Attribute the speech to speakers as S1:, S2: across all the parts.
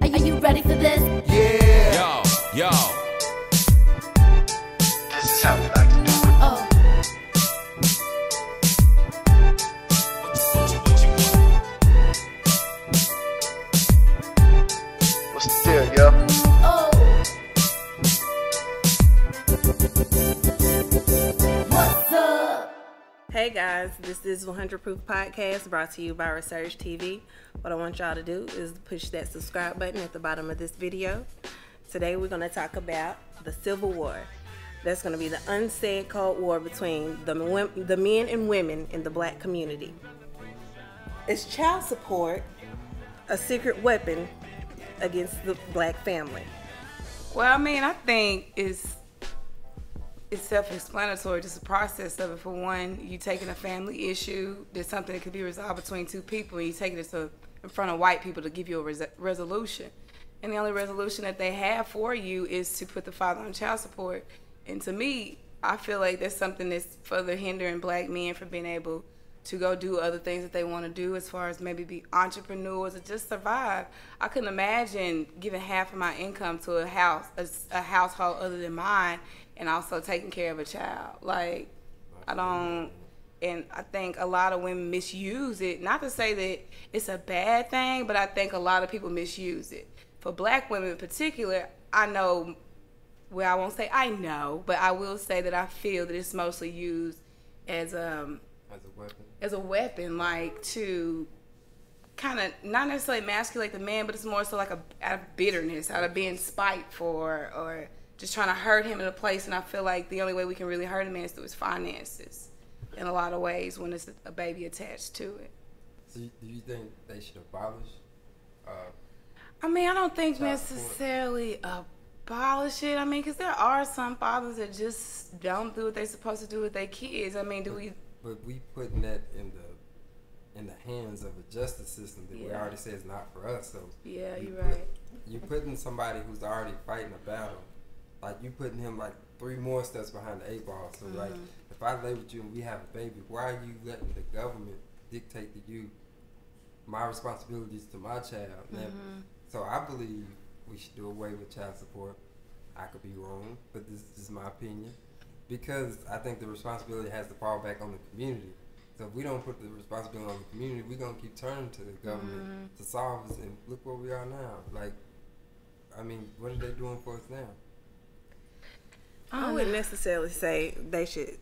S1: Are you ready for this?
S2: Yeah. Yo.
S3: This is how we like to do it.
S1: Oh.
S3: What's the deal, yo?
S1: Oh. What's up?
S4: Hey guys, this is 100 Proof Podcast brought to you by Resurge TV. What I want y'all to do is push that subscribe button at the bottom of this video. Today we're going to talk about the Civil War. That's going to be the unsaid Cold War between the men and women in the black community. Is child support a secret weapon against the black family?
S5: Well, I mean, I think it's self-explanatory, just the process of it. For one, you taking a family issue, there's something that could be resolved between two people, and you taking it in front of white people to give you a resolution. And the only resolution that they have for you is to put the father on child support. And to me, I feel like that's something that's further hindering black men from being able to go do other things that they want to do, as far as maybe be entrepreneurs or just survive. I couldn't imagine giving half of my income to a household other than mine, and also taking care of a child. Like, I don't, and I think a lot of women misuse it. Not to say that it's a bad thing, but I think a lot of people misuse it. For black women in particular, I know, well, I won't say I know, but I will say that I feel that it's mostly used as a weapon, like to kind of not necessarily emasculate the man, but it's more so like out of bitterness, out of being spiteful, or just trying to hurt him in a place. And I feel like the only way we can really hurt a man is through his finances in a lot of ways when it's a baby attached to it.
S6: So do you think they should abolish?
S5: I mean, I don't think necessarily abolish it. I mean, because there are some fathers that just don't do what they're supposed to do with their kids. I mean,
S6: But we putting that in the hands of a justice system that we already say is not for us. So
S5: yeah, you're right.
S6: You putting somebody who's already fighting a battle, like you putting him like 3 more steps behind the 8 ball. So like, if I lay with you and we have a baby, why are you letting the government dictate to you my responsibilities to my child? So I believe we should do away with child support. I could be wrong, but this is my opinion, because I think the responsibility has to fall back on the community. So if we don't put the responsibility on the community, we're going to keep turning to the government to solve us, and look where we are now. Like, I mean, what are they doing for us now?
S4: I wouldn't necessarily say they should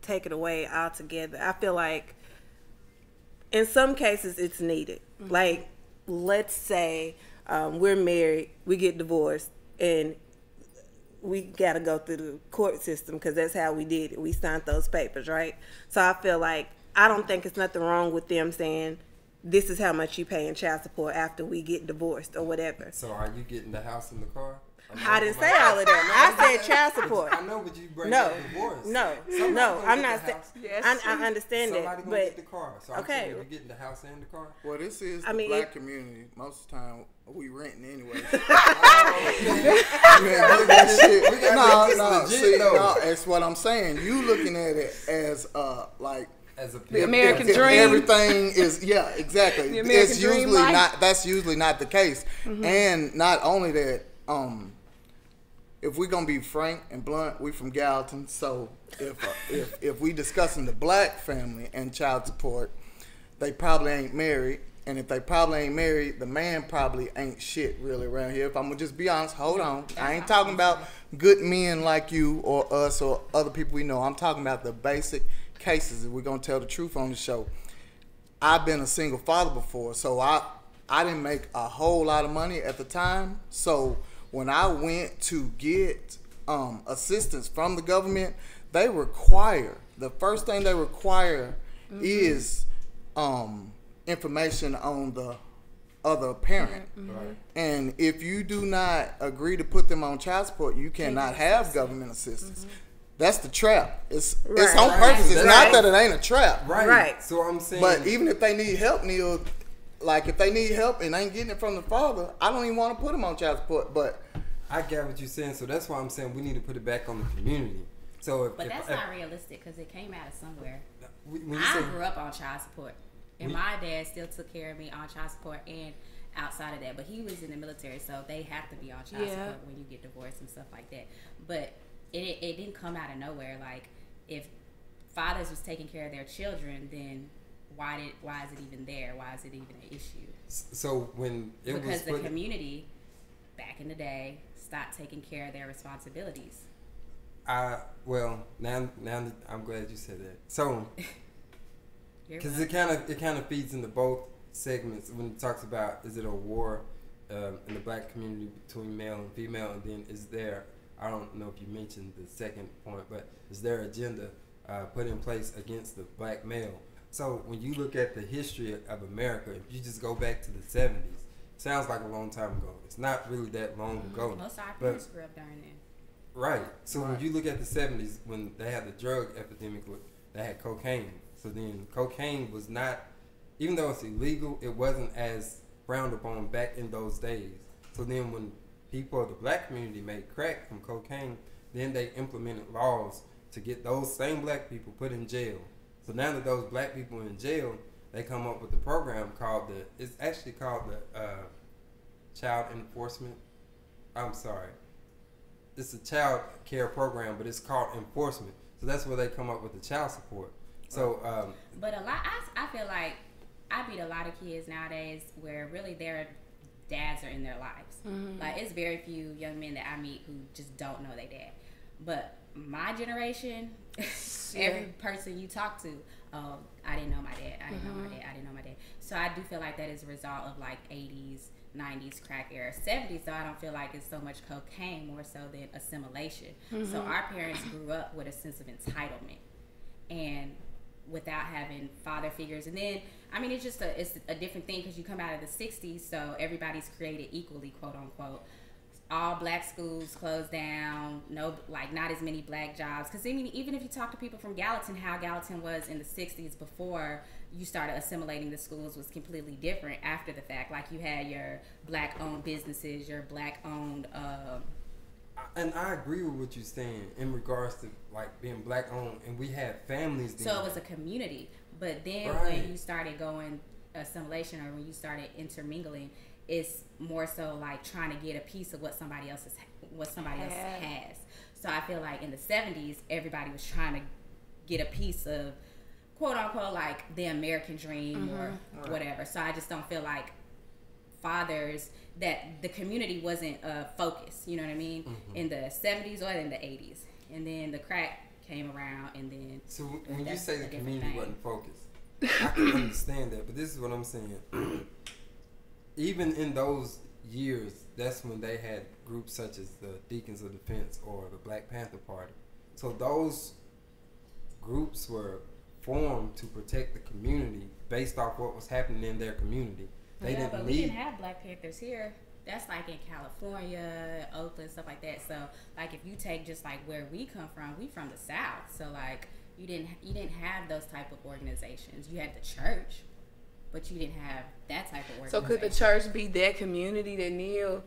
S4: take it away altogether. I feel like in some cases it's needed. Like, let's say we're married, we get divorced, and we got to go through the court system because that's how we did it. We signed those papers, right? So I feel like I don't think it's nothing wrong with them saying, this is how much you pay in child support after we get divorced or whatever.
S6: So are you getting the house and the car?
S4: I didn't say all of that. I said child support.
S6: I know, but you bring up divorce.
S4: No, I'm not saying. I understand that,
S6: Somebody
S4: but
S6: gonna get the car. So I'm
S4: okay,
S6: saying, you're getting the house and the car.
S7: Well, this is the black community. Most of the time, we renting anyway. No, that's what I'm saying. You looking at it as like.
S6: As a
S5: the American dream.
S7: Everything is exactly.
S5: The American
S7: it's
S5: dream
S7: usually
S5: life.
S7: not. That's usually not the case. And not only that, if we're gonna be frank and blunt, we from Gallatin. So if we discussing the black family and child support, they probably ain't married. And if they probably ain't married, the man probably ain't shit really around here. If I'm gonna just be honest, hold on. I ain't talking about good men like you or us or other people we know. I'm talking about the basic cases. If we're gonna tell the truth on the show, I've been a single father before, so I didn't make a whole lot of money at the time. So when I went to get assistance from the government, they require, the first thing they require is information on the other parent. And if you do not agree to put them on child support, you cannot have government assistance. That's the trap. It's on purpose. It's not that it ain't a trap.
S6: Right. So I'm saying.
S7: But even if they need help, Neil, like if they need help and ain't getting it from the father, I don't even want to put them on child support. But
S6: I get what you're saying. So that's why I'm saying we need to put it back on the community. So
S8: But that's not realistic because it came out of somewhere.
S6: when you
S8: I
S6: say,
S8: grew up on child support, and my dad still took care of me on child support and outside of that. But he was in the military, so they have to be on child support when you get divorced and stuff like that. But it didn't come out of nowhere. Like, if fathers was taking care of their children, then why is it even there? Why is it even an issue?
S6: so when it was
S8: Because the
S6: put,
S8: community back in the day stopped taking care of their responsibilities.
S6: well, now that I'm glad you said that. So,
S8: You're
S6: because
S8: welcome.
S6: it kind of feeds into both segments when it talks about, is it a war in the black community between male and female, and then is there, I don't know if you mentioned the second point, but is there agenda put in place against the black male? So when you look at the history of America, if you just go back to the 70s, sounds like a long time ago. It's not really that long ago.
S8: Most of our
S6: but-
S8: parents grew up during then.
S6: Right. So when you look at the 70s, when they had the drug epidemic, they had cocaine. So then cocaine was not, even though it's illegal, it wasn't as frowned upon back in those days. So then when people of the black community made crack from cocaine, then they implemented laws to get those same black people put in jail. So now that those black people are in jail, they come up with a program called it's actually called the Child Enforcement. I'm sorry. It's a child care program, but it's called enforcement. So that's where they come up with the child support. So,
S8: But I feel like I meet a lot of kids nowadays where really their dads are in their lives. Like, it's very few young men that I meet who just don't know their dad. But my generation, every person you talk to, oh, I didn't know my dad. I didn't know my dad. I didn't know my dad. So I do feel like that is a result of like 80s, 90s crack era. 70s, though, I don't feel like it's so much cocaine, more so than assimilation. So our parents grew up with a sense of entitlement and without having father figures. And then, I mean, it's a different thing because you come out of the 60s, so everybody's created equally, quote unquote. All black schools closed down, not as many black jobs. Because I mean, even if you talk to people from Gallatin, how Gallatin was in the 60s before you started assimilating the schools was completely different after the fact. Like, you had your black-owned businesses, your black-owned...
S6: and I agree with what you're saying in regards to, like, being black-owned, and we had families then.
S8: So it was a community. But then
S6: Right.
S8: when you started going assimilation, or when you started intermingling, it's more so like trying to get a piece of what somebody else has. So I feel like in the 70s, everybody was trying to get a piece of, quote unquote, like the American dream or whatever. So I just don't feel like fathers, that the community wasn't a focus, you know what I mean, in the 70s or in the 80s. And then the crack came around, and then...
S6: So when you
S8: that's
S6: say
S8: a
S6: the
S8: different
S6: community
S8: thing.
S6: wasn't focused, I can understand that, but this is what I'm saying. Even in those years, that's when they had groups such as the Deacons of Defense or the Black Panther Party. So those groups were formed to protect the community based off what was happening in their community. They didn't
S8: but
S6: need...
S8: we didn't have Black Panthers here. That's like in California, Oakland, stuff like that. So like, if you take just like where we come from, we from the South. So like, you didn't have those type of organizations. You had the church, but you didn't have that type of organization.
S5: So could the church be that community that Neil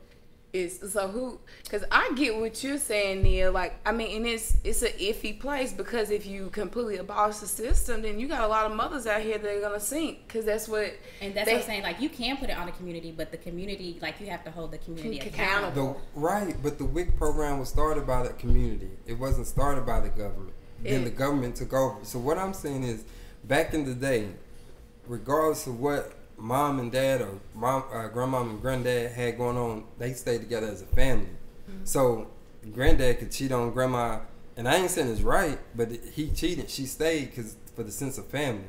S5: is? So who? Because I get what you're saying, Neil. Like, I mean, and it's an iffy place, because if you completely abolish the system, then you got a lot of mothers out here that are gonna sink. Because that's what.
S8: And that's what I'm saying. Like, you can put it on the community, but the community, like, you have to hold the community accountable.
S6: Right, but the WIC program was started by the community. It wasn't started by the government. Then the government took over. So what I'm saying is, back in the day, regardless of what mom and dad or grandmom and granddad had going on, they stayed together as a family. So granddad could cheat on grandma, and I ain't saying it's right, but he cheated. She stayed for the sense of family.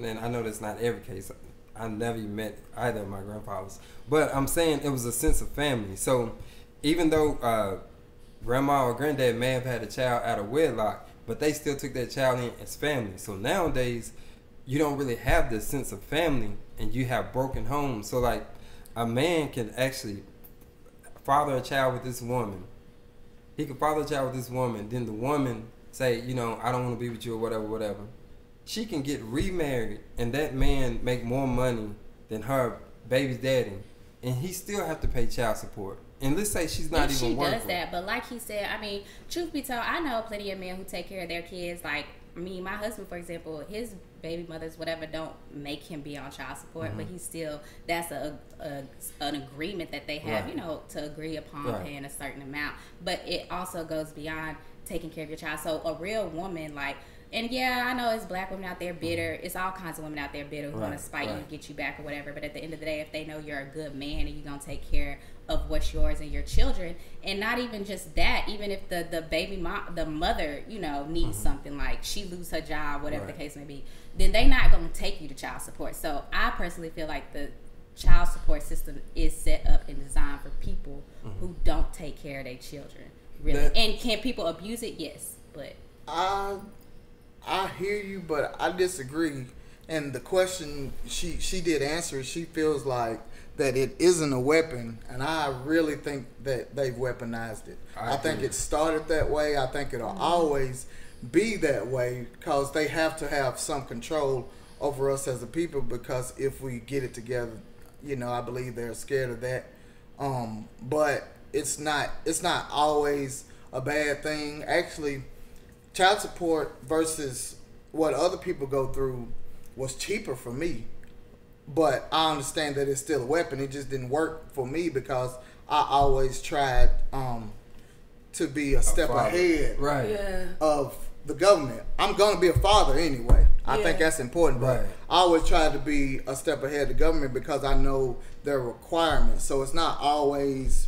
S6: And I know that's not every case. I never even met either of my grandfathers, but I'm saying it was a sense of family. So even though grandma or granddad may have had a child out of wedlock, but they still took that child in as family. So nowadays, you don't really have this sense of family, and you have broken homes. So like, a man can actually father a child with this woman. He can father a child with this woman. Then the woman say, I don't want to be with you, or whatever. She can get remarried, and that man make more money than her baby's daddy, and he still have to pay child support. and let's say she's not
S8: If
S6: even
S8: she
S6: working.
S8: does that, but like he said, I mean, truth be told, I know plenty of men who take care of their kids. Like me, my husband, for example, his baby mothers, whatever, don't make him be on child support, but he still, that's an agreement that they have,
S6: Right.
S8: you know, to agree upon
S6: Right.
S8: paying a certain amount. But it also goes beyond taking care of your child. So a real woman, like, and yeah, I know it's black women out there bitter. It's all kinds of women out there bitter who want
S6: Right,
S8: to spite you
S6: right.
S8: and get you back or whatever. But at the end of the day, if they know you're a good man and you're going to take care of what's yours and your children, and not even just that, even if the baby mom, the mother, you know, needs something, like she lose her job, whatever
S6: Right.
S8: the case may be, then they not going to take you to child support. So I personally feel like the child support system is set up and designed for people who don't take care of their children, really.
S6: That-
S8: And can people abuse it? Yes, but
S7: I hear you, but I disagree. And the question she did answer, she feels like that it isn't a weapon, and I really think that they've weaponized it. I think
S6: agree.
S7: it started that way. I think it'll always be that way because they have to have some control over us as a people. Because if we get it together, you know, I believe they're scared of that. But it's not always a bad thing. Actually, child support versus what other people go through was cheaper for me. But I understand that it's still a weapon. It just didn't work for me because I always tried to be a step
S6: father.
S7: ahead
S6: Right.
S4: Yeah.
S7: of the government. I'm going to be a father anyway. I think that's important. But
S6: Right.
S7: I always try to be a step ahead of the government because I know their requirements. So it's not always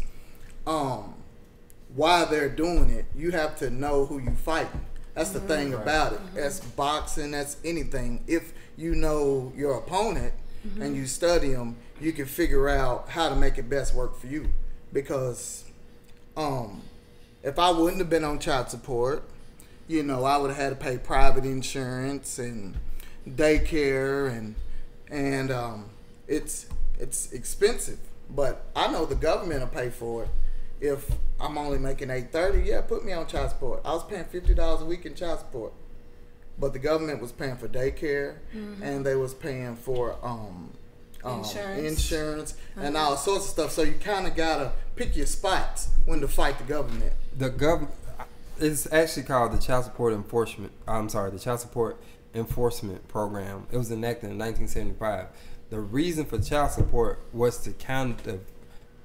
S7: why they're doing it. You have to know who you fighting. That's the thing about it. That's boxing. That's anything. If you know your opponent and you study them, you can figure out how to make it best work for you. Because if I wouldn't have been on child support, you know, I would have had to pay private insurance and daycare and it's expensive. But I know the government will pay for it. If I'm only making $830, yeah, put me on child support. I was paying $50 a week in child support, but the government was paying for daycare and they was paying for insurance and all sorts of stuff. So you kind of gotta pick your spots when to fight the government.
S6: The government, it's actually called the Child Support Enforcement Program. It was enacted in 1975. The reason for child support was to kind of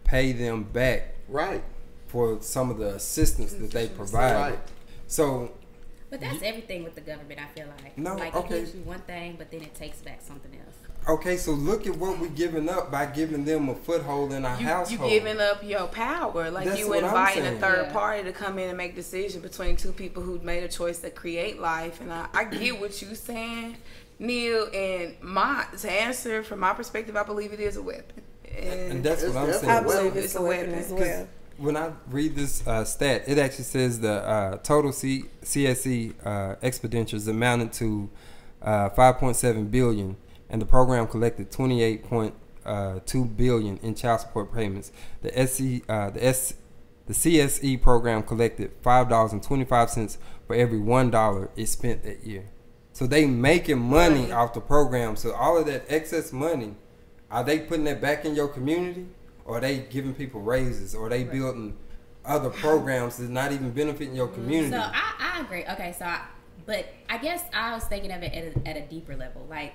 S6: pay them back
S7: Right.
S6: for some of the assistance that they provided.
S7: Right.
S6: So,
S8: But that's everything with the government, I feel like.
S6: No,
S8: like
S6: okay.
S8: it gives you one thing, but then it takes back something else.
S6: okay, so look at what we're giving up by giving them a foothold in our
S5: You
S6: household.
S5: giving up your power. Like
S6: That's
S5: you
S6: what I'm
S5: inviting a
S6: saying.
S5: third
S8: Yeah.
S5: party to come in and make decisions between two people who made a choice to create life. And I get what you saying, Neil. And to answer from my perspective, I believe it is a weapon.
S6: And that's what I'm
S7: It's
S6: saying.
S4: I
S7: definitely
S4: believe it's a weapon as
S6: 'Cause
S4: well.
S6: when I read this stat, it actually says the total CSE expenditures amounted to $5.7 billion, and the program collected $28.2 billion in child support payments. The CSE program collected $5.25 for every $1 it spent that year. So they making money off the program. So all of that excess money, are they putting that back in your community? Or are they giving people raises? Or are they building other programs that's not even benefiting your community?
S8: So I agree. Okay, but I guess I was thinking of it at a deeper level. Like,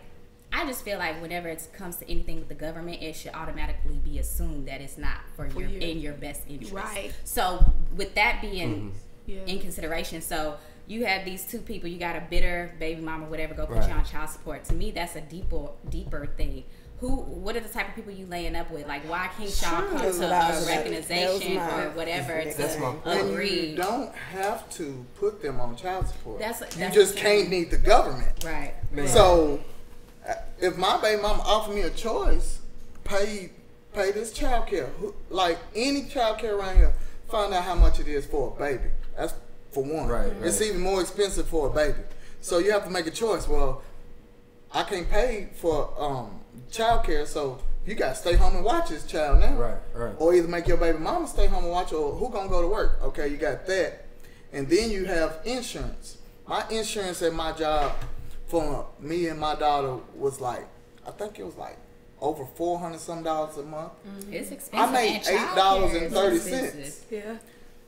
S8: I just feel like whenever it comes to anything with the government, it should automatically be assumed that it's not for your
S5: you.
S8: in your best interest.
S5: Right.
S8: So with that being
S5: Yeah.
S8: in consideration, so you have these two people, you got a bitter baby mama, whatever, go put
S6: Right.
S8: you on child support. To me, that's a deeper thing. What are the type of people you laying up with? Like, why can't y'all come
S4: That's
S8: to
S4: what I
S8: a
S4: was like.
S8: recognition
S4: That was my-
S8: or whatever
S6: That's my
S8: to
S6: point.
S7: And
S8: agree?
S7: you don't have to put them on child support.
S8: That's
S7: you
S8: what
S7: just
S8: I'm
S7: can't
S8: saying.
S7: need the government.
S8: Right.
S6: Man.
S7: So, if my baby mama offered me a choice, pay this child care. Like any child care around here, find out how much it is for a baby. That's for one.
S6: Right,
S7: It's
S6: right.
S7: even more expensive for a baby. So you have to make a choice. Well, I can't pay for child care, so you got to stay home and watch this child now.
S6: Right.
S7: Or either make your baby mama stay home and watch, or who gonna go to work? Okay, you got that. And then you have insurance. My insurance at my job for me and my daughter was like, I think it was like over $400 some a month.
S8: It's expensive.
S7: I made
S8: and childcare is
S7: $8.30.
S8: expensive.
S4: Yeah.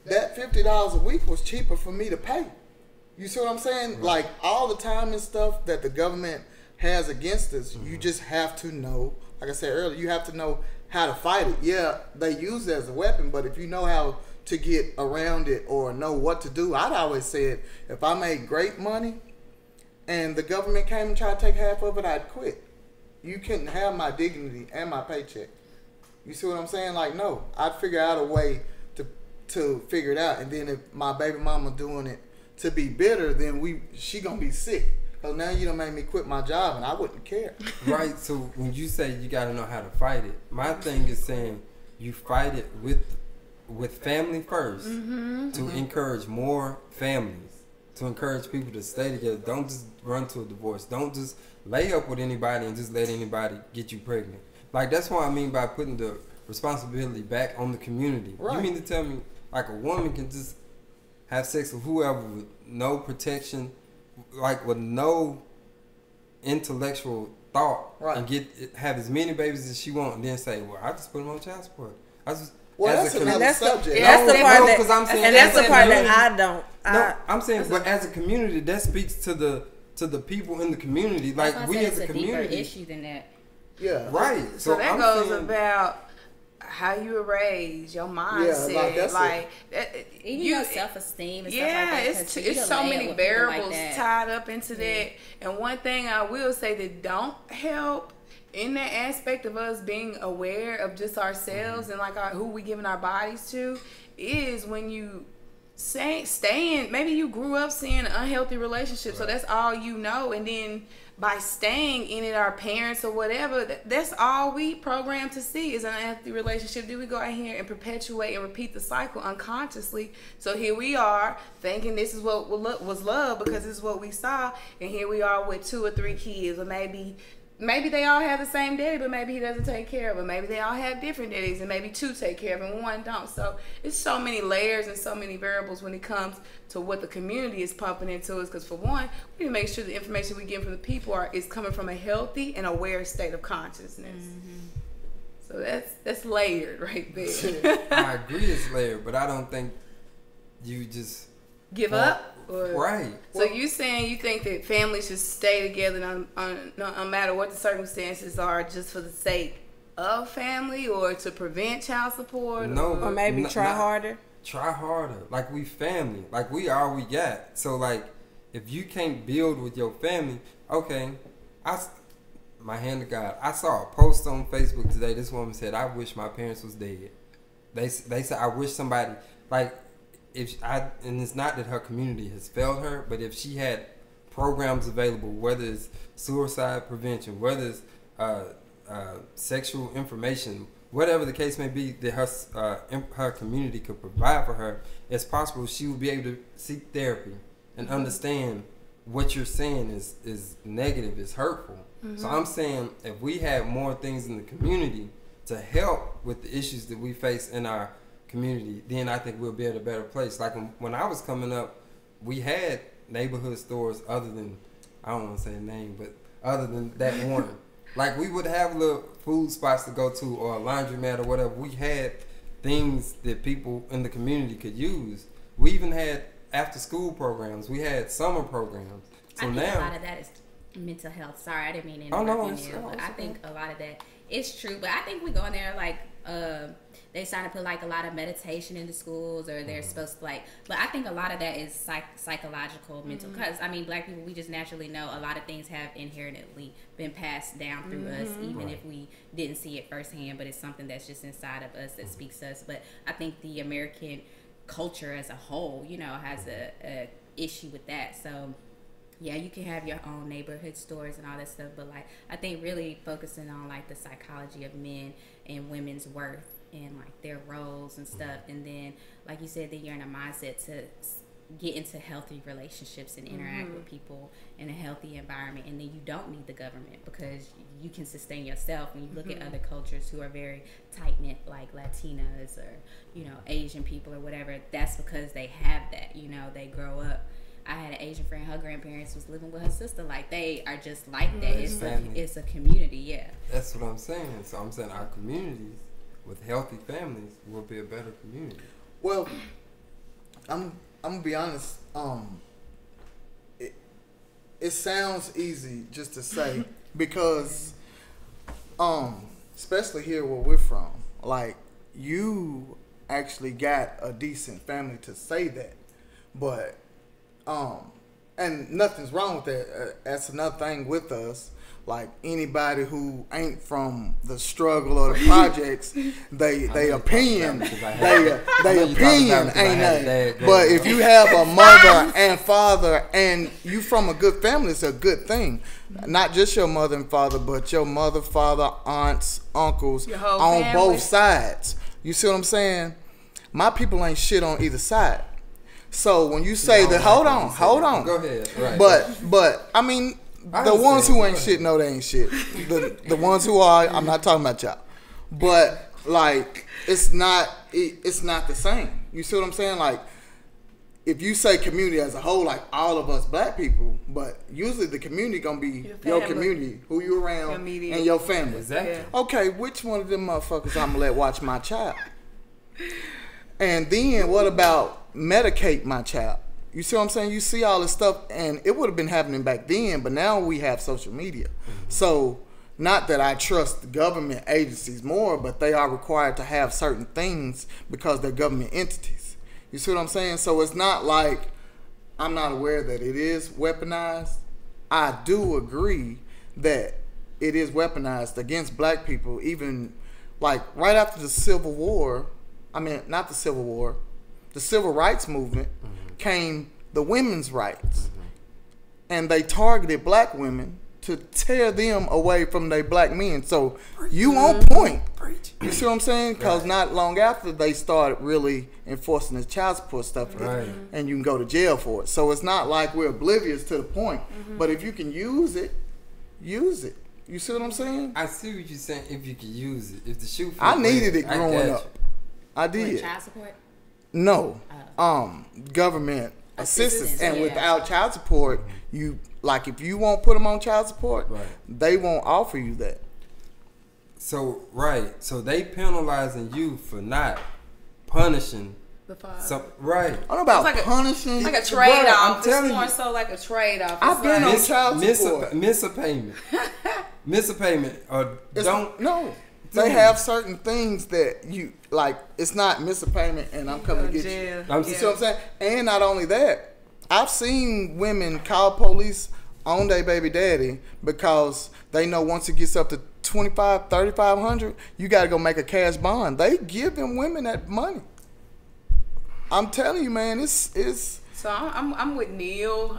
S7: That $50 a week was cheaper for me to pay. You see what I'm saying?
S6: Right.
S7: Like all the time and stuff that the government has against us, you just have to know. Like I said earlier, you have to know how to fight it. Yeah, they use it as a weapon, but if you know how to get around it or know what to do, I'd always said if I made great money and the government came and tried to take half of it, I'd quit. You couldn't have my dignity and my paycheck. You see what I'm saying? Like, no, I'd figure out a way to figure it out. And then if my baby mama doing it to be bitter, then she gonna be sick. Cause now you done made me quit my job, and I wouldn't care.
S6: Right. So when you say you got to know how to fight it, my thing is saying you fight it with family first to encourage more families, to encourage people to stay together. Don't just run to a divorce. Don't just lay up with anybody and just let anybody get you pregnant. Like, that's what I mean by putting the responsibility back on the community.
S7: Right.
S6: You mean to tell me like a woman can just have sex with whoever with no protection, like with no intellectual thought,
S7: Right.
S6: and have as many babies as she wants, and then say, "Well, I just put them on child support."
S7: Well,
S6: as
S7: that's
S6: a
S7: another
S4: That's
S7: subject.
S4: the part that,
S6: 'cause I'm saying
S4: and that's
S6: as
S4: the
S6: a
S4: part
S6: community-
S4: that I don't.
S6: No, I'm saying, but as a community, that speaks to the people in the community. Like,
S8: That's why I
S6: we
S8: said
S6: as a
S8: it's a deeper
S6: community,
S8: issue than that.
S7: Yeah.
S6: right?
S5: So that
S6: I'm
S5: goes
S6: saying,
S5: about how you were raised, your mindset,
S7: like, that's
S8: Even your self-esteem and
S5: yeah,
S8: stuff like that. 'cause
S5: it's
S8: you
S5: so
S8: lay
S5: many
S8: with people like
S5: variables
S8: that.
S5: tied up into that. And one thing I will say that don't help in that aspect of us being aware of just ourselves and like who we giving our bodies to is when you stay in, maybe you grew up seeing an unhealthy relationship, so that's all you know, and then by staying in it, our parents or whatever, that's all we programmed to see is an unhealthy relationship. Then we go out here and perpetuate and repeat the cycle unconsciously. So here we are thinking this is what was love because this is what we saw, and here we are with 2 or 3 kids, or maybe they all have the same daddy, but maybe he doesn't take care of them. Maybe they all have different daddies, and maybe 2 take care of him and 1 don't. So it's so many layers and so many variables when it comes to what the community is pumping into us. Because for one, we need to make sure the information we get from the people is coming from a healthy and aware state of consciousness. So that's layered right there.
S6: I agree it's layered, but I don't think you just
S5: Give up? Or,
S6: right.
S5: So you saying you think that families should stay together no matter what the circumstances are, just for the sake of family, or to prevent child support?
S6: No,
S4: Or maybe try harder.
S6: Try harder. Like, we family. Like, we are we got. So, like, if you can't build with your family, okay, my hand to God, I saw a post on Facebook today. This woman said, "I wish my parents was dead." They said, "I wish somebody," like, and it's not that her community has failed her, but if she had programs available, whether it's suicide prevention, whether it's sexual information, whatever the case may be, that her community could provide for her, it's possible she would be able to seek therapy and understand what you're saying is negative, is hurtful. So I'm saying if we had more things in the community to help with the issues that we face in our community, then I think we'll be at a better place. Like, when I was coming up, we had neighborhood stores other than, I don't want to say a name, but other than that one. Like, we would have little food spots to go to, or a laundromat or whatever. We had things that people in the community could use. We even had after school programs. We had summer programs. So
S8: I think
S6: now
S8: a lot of that is mental health. Sorry, I didn't mean to
S6: Oh,
S8: interrupt
S6: no,
S8: you,
S6: it's-
S8: Neil, but
S6: it's
S8: I
S6: okay.
S8: think a lot of that is true. But I think we go in there like they starting to put like a lot of meditation into schools, or they're supposed to like. But I think a lot of that is psychological, mental. Because I mean, Black people, we just naturally know a lot of things have inherently been passed down through us, even if we didn't see it firsthand. But it's something that's just inside of us that speaks to us. But I think the American culture as a whole, you know, has a issue with that. So yeah, you can have your own neighborhood stores and all that stuff, but like I think really focusing on like the psychology of men and women's worth and like their roles and stuff, and then like you said, then you're in a mindset to get into healthy relationships and interact with people in a healthy environment, and then you don't need the government because you can sustain yourself. When you look at other cultures who are very tight-knit, like Latinas or, you know, Asian people or whatever, that's because they have that, you know, they grow up. I had an Asian friend, her grandparents was living with her sister. Like, they are just like that.
S6: Family.
S8: It's a community, yeah.
S6: That's what I'm saying. So I'm saying our communities with healthy families will be a better community.
S7: Well, I'm gonna be honest. It sounds easy just to say because, especially here where we're from, like you actually got a decent family to say that, but and nothing's wrong with that. That's another thing with us. Like anybody who ain't from the struggle or the projects, they opinion ain't nothing. But if you have a mother and father and you from a good family, it's a good thing. Not just your mother and father, but your mother, father, aunts, uncles on
S5: family.
S7: both sides. You see what I'm saying? My people ain't shit on either side. So when you say that, hold on.
S6: Go ahead. Right.
S7: But I mean. The ones who ain't shit know they ain't shit. The ones who are, I'm not talking about y'all. But like it's not the same. You see what I'm saying? Like if you say community as a whole, like all of us black people, but usually the community gonna be your community, who you around, and your family.
S6: Exactly.
S5: Yeah.
S7: Okay, which one of them motherfuckers I'm gonna let watch my child? And then what about medicate my child? You see what I'm saying? You see all this stuff, and it would have been happening back then, but now we have social media. So, not that I trust the government agencies more, but they are required to have certain things because they're government entities. You see what I'm saying? So, it's not like I'm not aware that it is weaponized. I do agree that it is weaponized against black people, even like right after the Civil War. I mean, not the Civil War, the Civil Rights Movement. Came the women's rights, and they targeted black women to tear them away from their black men. So you on point. You see what I'm saying? Because not long after they started really enforcing this child support stuff, and you can go to jail for it. So it's not like we're oblivious to the point. But if you can use it, use it. You see what I'm saying?
S6: I see what you're saying. If you can use it, if the shoe.
S7: I needed it growing up. I did.
S8: With child support?
S7: No. Government assistance. And without child support, you like if you won't put them on child support, they won't offer you that.
S6: So so they penalizing you for not punishing
S5: The father.
S6: some. Right.
S7: I don't know about
S5: It's
S7: punishing.
S5: Like a trade off.
S6: I'm telling
S5: It's more
S6: you.
S5: so like a trade off.
S7: I've been on child
S6: miss
S7: support.
S6: miss a payment. Miss a payment or don't.
S7: No. They have certain things that you like. It's not miss a payment and I'm coming to get you.
S6: I'm
S7: You see what I'm saying? And not only that, I've seen women call police on their baby daddy because they know once it gets up to $2,500-$3,500, you got to go make a cash bond. They give them women that money. I'm telling you, man, it's.
S5: So I'm with Neil,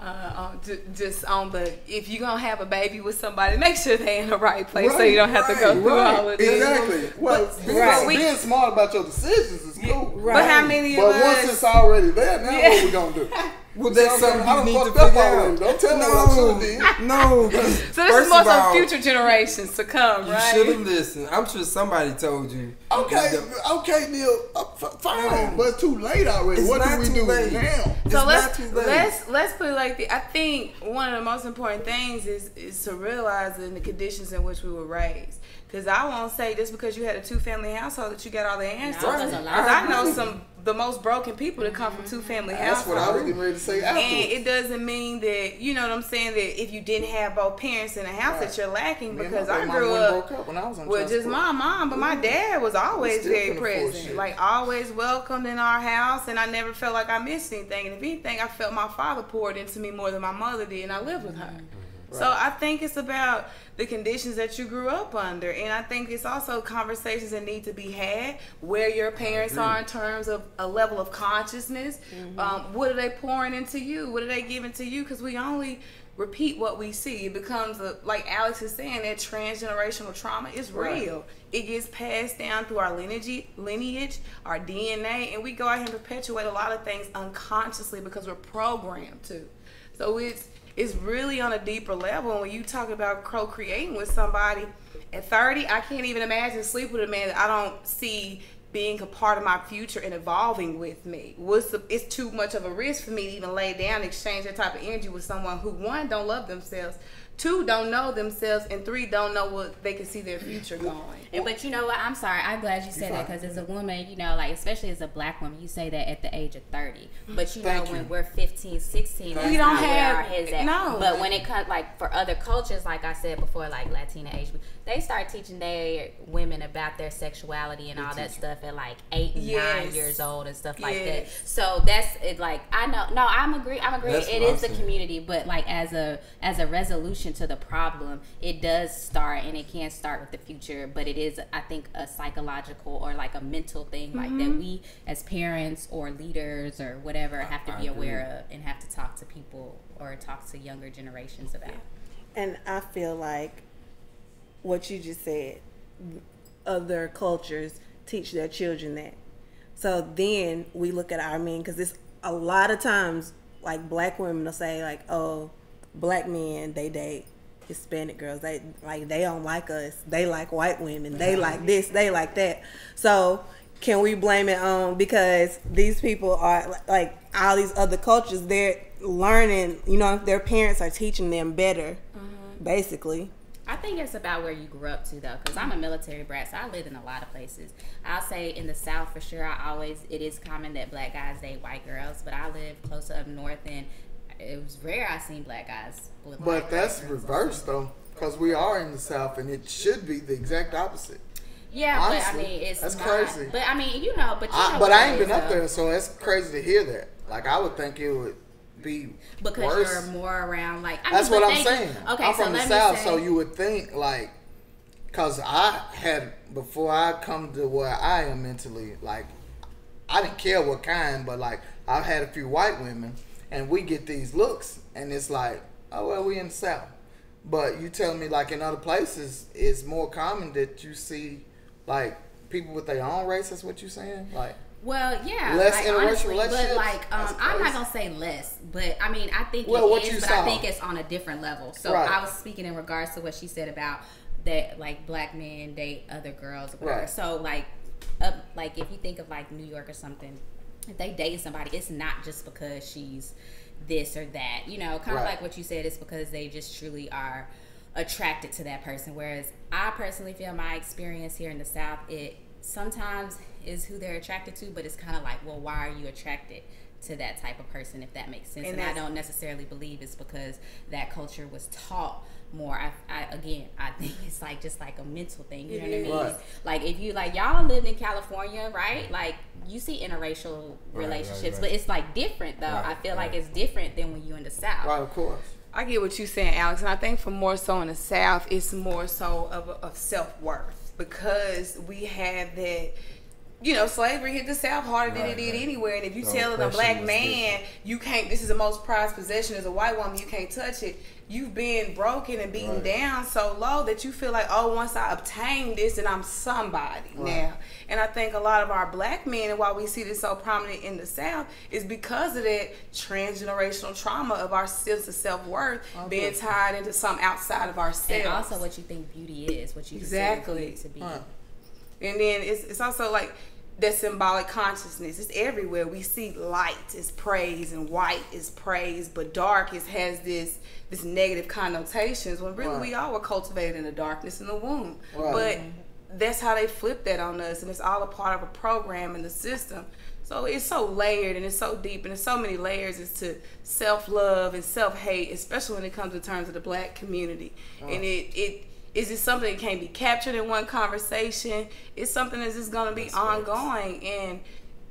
S5: just on the if you're gonna have a baby with somebody, make sure they're in the right place so you don't have to go through all of this.
S7: Exactly. Well, being smart about your decisions is cool.
S5: But how many of us?
S7: But once it's already there, now what we gonna do?
S6: Well, that's something you need to
S7: fucked up
S6: figure
S7: already.
S6: out.
S7: Don't tell me what I should have did.
S6: No.
S5: So this
S6: First
S5: is more
S6: of
S5: so
S6: all,
S5: future generations to come,
S6: You
S5: right?
S6: should have listened. I'm sure somebody told you.
S7: Okay, Neil. Fine, but it's too late already.
S6: It's
S7: What
S6: not
S7: do we
S6: too
S7: do
S6: late.
S7: now?
S6: It's
S5: So
S6: not too late.
S5: let's put it like this. I think one of the most important things is to realize in the conditions in which we were raised. Because I won't say just because you had a 2-family household that you got all the answers.
S8: No, there's a lot.
S5: Because I know the most broken people that come from 2-family
S7: That's
S5: households.
S7: what I was getting ready to say
S5: And
S7: afterwards.
S5: it doesn't mean that, you know what I'm saying, that if you didn't have both parents in the house that you're lacking.
S7: Me and
S5: Because
S7: my
S5: I
S7: baby
S5: grew
S7: mama
S5: up
S7: broke up when I was on
S5: with
S7: child
S5: just
S7: support.
S5: my mom, but my dad was always
S7: still
S5: very
S7: couldn't afford
S5: present.
S7: shit.
S5: Like always welcomed in our house, and I never felt like I missed anything. And if anything, I felt my father poured into me more than my mother did, and I lived with her. So I think it's about the conditions that you grew up under. And I think it's also conversations that need to be had where your parents are in terms of a level of consciousness. What are they pouring into you? What are they giving to you? Because we only repeat what we see. It becomes, like Alex is saying, that transgenerational trauma is real. It gets passed down through our lineage, our DNA, and we go out here and perpetuate a lot of things unconsciously because we're programmed to. So it's really on a deeper level. And when you talk about procreating with somebody at 30, I can't even imagine sleep with a man that I don't see being a part of my future and evolving with me? It's too much of a risk for me to even lay down and exchange that type of energy with someone who, one, don't love themselves, two, don't know themselves, and three, don't know what they can see their future going.
S8: But you know what? I'm sorry. I'm glad you said that, because as a woman, you know, like, especially as a black woman, you say that at the age of 30. But you know, when we're 15, 16, that's
S5: we don't
S8: not
S5: have
S8: where our heads at.
S5: no.
S8: But when it comes, like, for other cultures, like I said before, like Latina age, they start teaching their women about their sexuality and all that stuff at like 8 and 9 years old and stuff like that. So that's it. Like, I know, no, I'm agree. It is the community, but like as a resolution to the problem, it does start, and it can start with the future, but it is, I think, a psychological or like a mental thing, like that we as parents or leaders or whatever have to be aware of and have to talk to people or talk to younger generations about.
S4: And I feel like what you just said, other cultures teach their children that. So then we look at our men, because it's a lot of times like black women will say like, oh, black men, they date Hispanic girls, they don't like us, they like white women, they like this, they like that. So can we blame it on because these people are like all these other cultures, they're learning, you know, their parents are teaching them better, basically.
S8: I think it's about where you grew up to, though, because I'm a military brat, so I lived in a lot of places. I'll say in the South for sure, it is common that black guys date white girls, but I live closer up north, and it was rare I seen black guys with white girls. But
S7: that's reversed, though, because we are in the South, and it should be the exact opposite.
S8: Yeah,
S7: honestly,
S8: but I mean,
S7: that's
S8: not
S7: crazy.
S8: But I mean, you know, but
S7: I ain't been up there, so it's crazy to hear that. Like, I would think it would be
S8: because
S7: worse.
S8: You're more around, like,
S7: that's what I'm saying.
S8: Okay,
S7: I'm
S8: so
S7: from the South, so you would think like, because I had, before I come to where I am mentally, like, I didn't care what kind, but like I've had a few white women, and we get these looks, and it's like, oh well, we in the South. But you tell me like in other places, it's more common that you see like people with their own race. That's what you're saying, like.
S8: Well, yeah,
S7: less
S8: like,
S7: interracial
S8: honestly,
S7: relationships.
S8: but like, I'm not gonna say less, but I mean, I think
S7: well,
S8: it is, but
S7: saw.
S8: I think it's on a different level. So
S7: right.
S8: I was speaking in regards to what she said about that, like black men date other girls, or whatever.
S7: Right.
S8: So like if you think of like New York or something, if they date somebody, it's not just because she's this or that, you know, kind of like what you said. It's because they just truly are attracted to that person. Whereas I personally feel my experience here in the South, it sometimes is who they're attracted to, but it's kind of like, well, why are you attracted to that type of person, if that makes sense? And I don't necessarily believe it's because that culture was taught more. I think it's like just like a mental thing, you know what I mean?
S7: Right.
S8: Like if you like, y'all lived in California, right? Like you see interracial relationships, but it's like different though. I feel like it's different than when you're in the South.
S7: Right, of course.
S5: I get what you're saying, Alex, and I think for more so in the South, it's more so of self-worth, because we have that, you know, slavery hit the South harder than it did anywhere. And if you tell a black man, you can't, this is the most prized possession as a white woman, you can't touch it, you've been broken and beaten down so low that you feel like, oh, once I obtain this, then I'm somebody now. And I think a lot of our black men, and why we see this so prominent in the South, is because of that transgenerational trauma of our sense of self-worth being tied into something outside of ourselves.
S8: And also what you think beauty is, what you
S5: exactly
S8: consider beauty to be.
S5: And then it's also like that symbolic consciousness. It's everywhere. We see light is praise and white is praise, but dark has this negative connotations, when really we all were cultivated in the darkness in the womb. But that's how they flip that on us, and it's all a part of a program in the system. So it's so layered and it's so deep, and there's so many layers as to self-love and self-hate, especially when it comes to terms of the black community. And is it something that can't be captured in one conversation? It's something that's just going to be ongoing.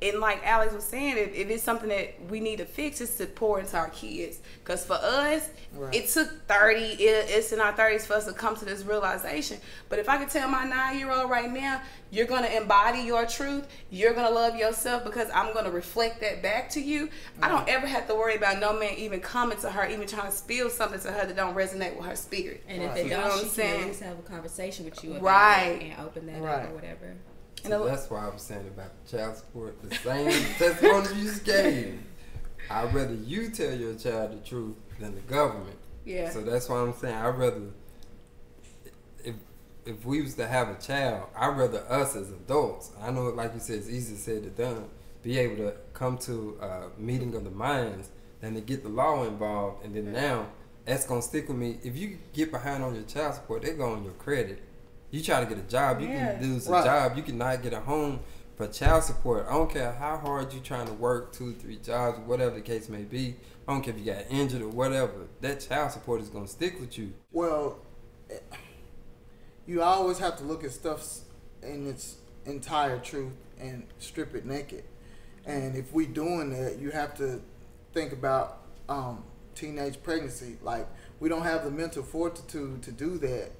S5: And like Alex was saying, it is something that we need to fix, is to pour into our kids. Because for us, it took it's in our 30s for us to come to this realization. But if I could tell my 9-year-old right now, you're going to embody your truth, you're going to love yourself because I'm going to reflect that back to you, I don't ever have to worry about no man even coming to her, even trying to spill something to her that don't resonate with her spirit.
S8: And if they don't, she can at least have a conversation with you about it and open that up or whatever.
S6: So that's why I'm saying about the child support, the same testimony you just gave. I'd rather you tell your child the truth than the government.
S5: Yeah.
S6: So that's why I'm saying I'd rather, if if we was to have a child, I'd rather us as adults, I know, like you said, it's easier said than done, be able to come to a meeting of the minds than to get the law involved. And then now, that's going to stick with me. If you get behind on your child support, they go on your credit. You try to get a job, you can lose a job, you cannot get a home for child support. I don't care how hard you're trying to work, 2 or 3 jobs, whatever the case may be. I don't care if you got injured or whatever. That child support is going to stick with you.
S7: Well, you always have to look at stuff in its entire truth and strip it naked. And if we doing that, you have to think about teenage pregnancy. Like, we don't have the mental fortitude to do that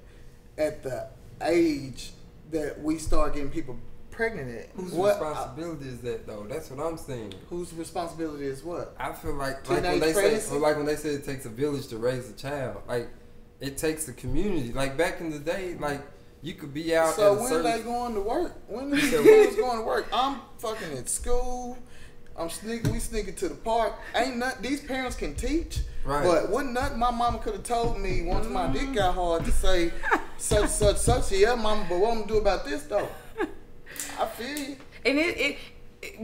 S7: at the age that we start getting people pregnant at.
S6: Whose responsibility is that, though? That's what I'm saying.
S7: Whose responsibility is what?
S6: I feel like
S7: Teenage
S6: when they say it takes a village to raise a child, like, it takes a community. Like, back in the day, like, you could be out.
S7: So when they going to work? When these kids going to work? I'm fucking at school. We sneaking to the park. Ain't nothing. These parents can teach,
S6: right?
S7: But wasn't nothing my mama could have told me once my dick got hard to say such. Yeah, mama, but what I'm gonna do about this though? I feel you.
S5: And it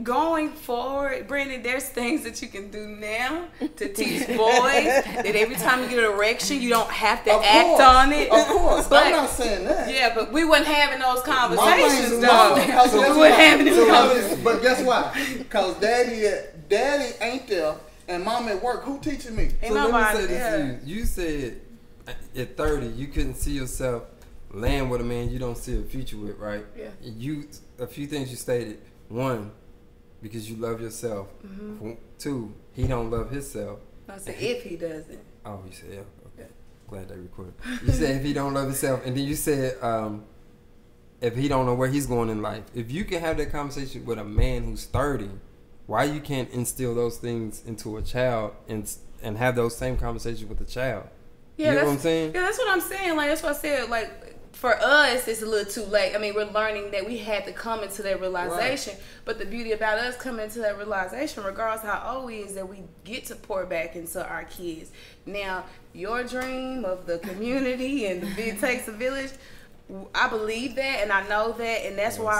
S5: going forward, Brandon, there's things that you can do now to teach boys that every time you get an erection, you don't have to act on it.
S7: Of course,
S5: but,
S7: I'm not saying that.
S5: Yeah, but we weren't having those conversations,
S7: We
S5: weren't having these conversations.
S7: But guess why? Because daddy ain't there, and mom at work. Who teaching me?
S5: Ain't
S6: So
S5: nobody.
S6: let me say this to you. You said at 30 you couldn't see yourself laying with a man you don't see a future with, right?
S5: Yeah.
S6: A few things you stated. 1, because you love yourself. 2, he don't love himself.
S5: I said if he doesn't.
S6: Oh, you said yeah. Okay. Glad they recorded. You said if he don't love himself, and then you said if he don't know where he's going in life. If you can have that conversation with a man who's 30, why you can't instill those things into a child and have those same conversations with a child?
S5: Yeah,
S6: you know what I'm saying?
S5: Yeah, that's what I'm saying. Like, that's what I said. Like, for us, it's a little too late. I mean, we're learning that we had to come into that realization. Right. But the beauty about us coming into that realization, regardless of how old we is, that we get to pour back into our kids. Now, your dream of the community and it takes a village, I believe that and I know that, and that's why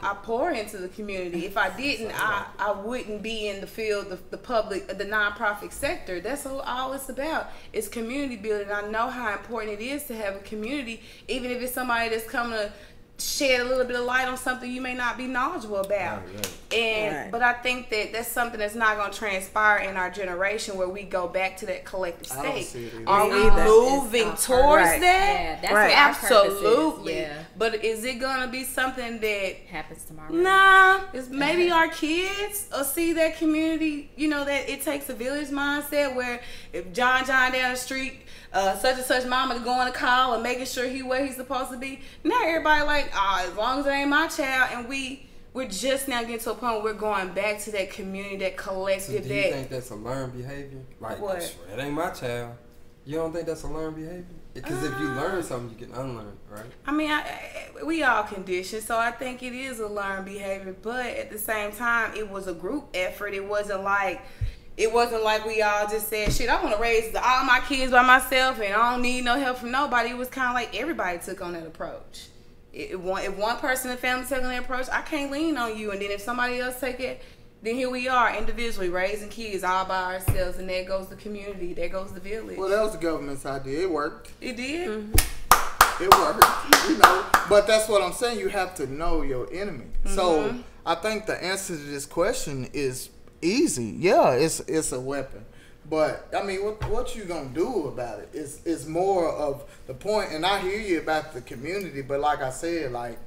S5: I pour into the community. If I didn't, I wouldn't be in the field, the public, the nonprofit sector. That's all it's about. It's community building. I know how important it is to have a community, even if it's somebody that's coming to shed a little bit of light on something you may not be knowledgeable about. But I think that that's something that's not going to transpire in our generation, where we go back to that collective state. Are we moving towards that?
S8: Yeah, that's what
S5: absolutely.
S8: Our purpose is. Yeah.
S5: But is it going to be something that
S8: happens tomorrow?
S5: Nah, it's maybe our kids will see that community, you know, that it takes a village mindset, where if John down the street, such and such mama going to call and making sure he where he's supposed to be. Now everybody like, as long as it ain't my child, and we're just now getting to a point where we're going back to that community, that collective.
S6: So do you think that's a learned behavior? Like,
S5: what?
S6: It ain't my child. You don't think that's a learned behavior? Because if you learn something, you can unlearn, right? I
S5: mean, we all conditioned, so I think it is a learned behavior. But at the same time, it was a group effort. It wasn't like we all just said, shit, I want to raise all my kids by myself and I don't need no help from nobody. It was kind of like everybody took on that approach. If one person in the family took on that approach, I can't lean on you. And then if somebody else take it, then here we are individually raising kids all by ourselves. And there goes the community. There goes the village.
S7: Well, that was the government's idea. It worked.
S5: It did.
S7: It worked. You know, but that's what I'm saying. You have to know your enemy. So I think the answer to this question is easy. Yeah, it's a weapon. But I mean, what you gonna do about it is more of the point. And I hear you about the community, but like I said, like,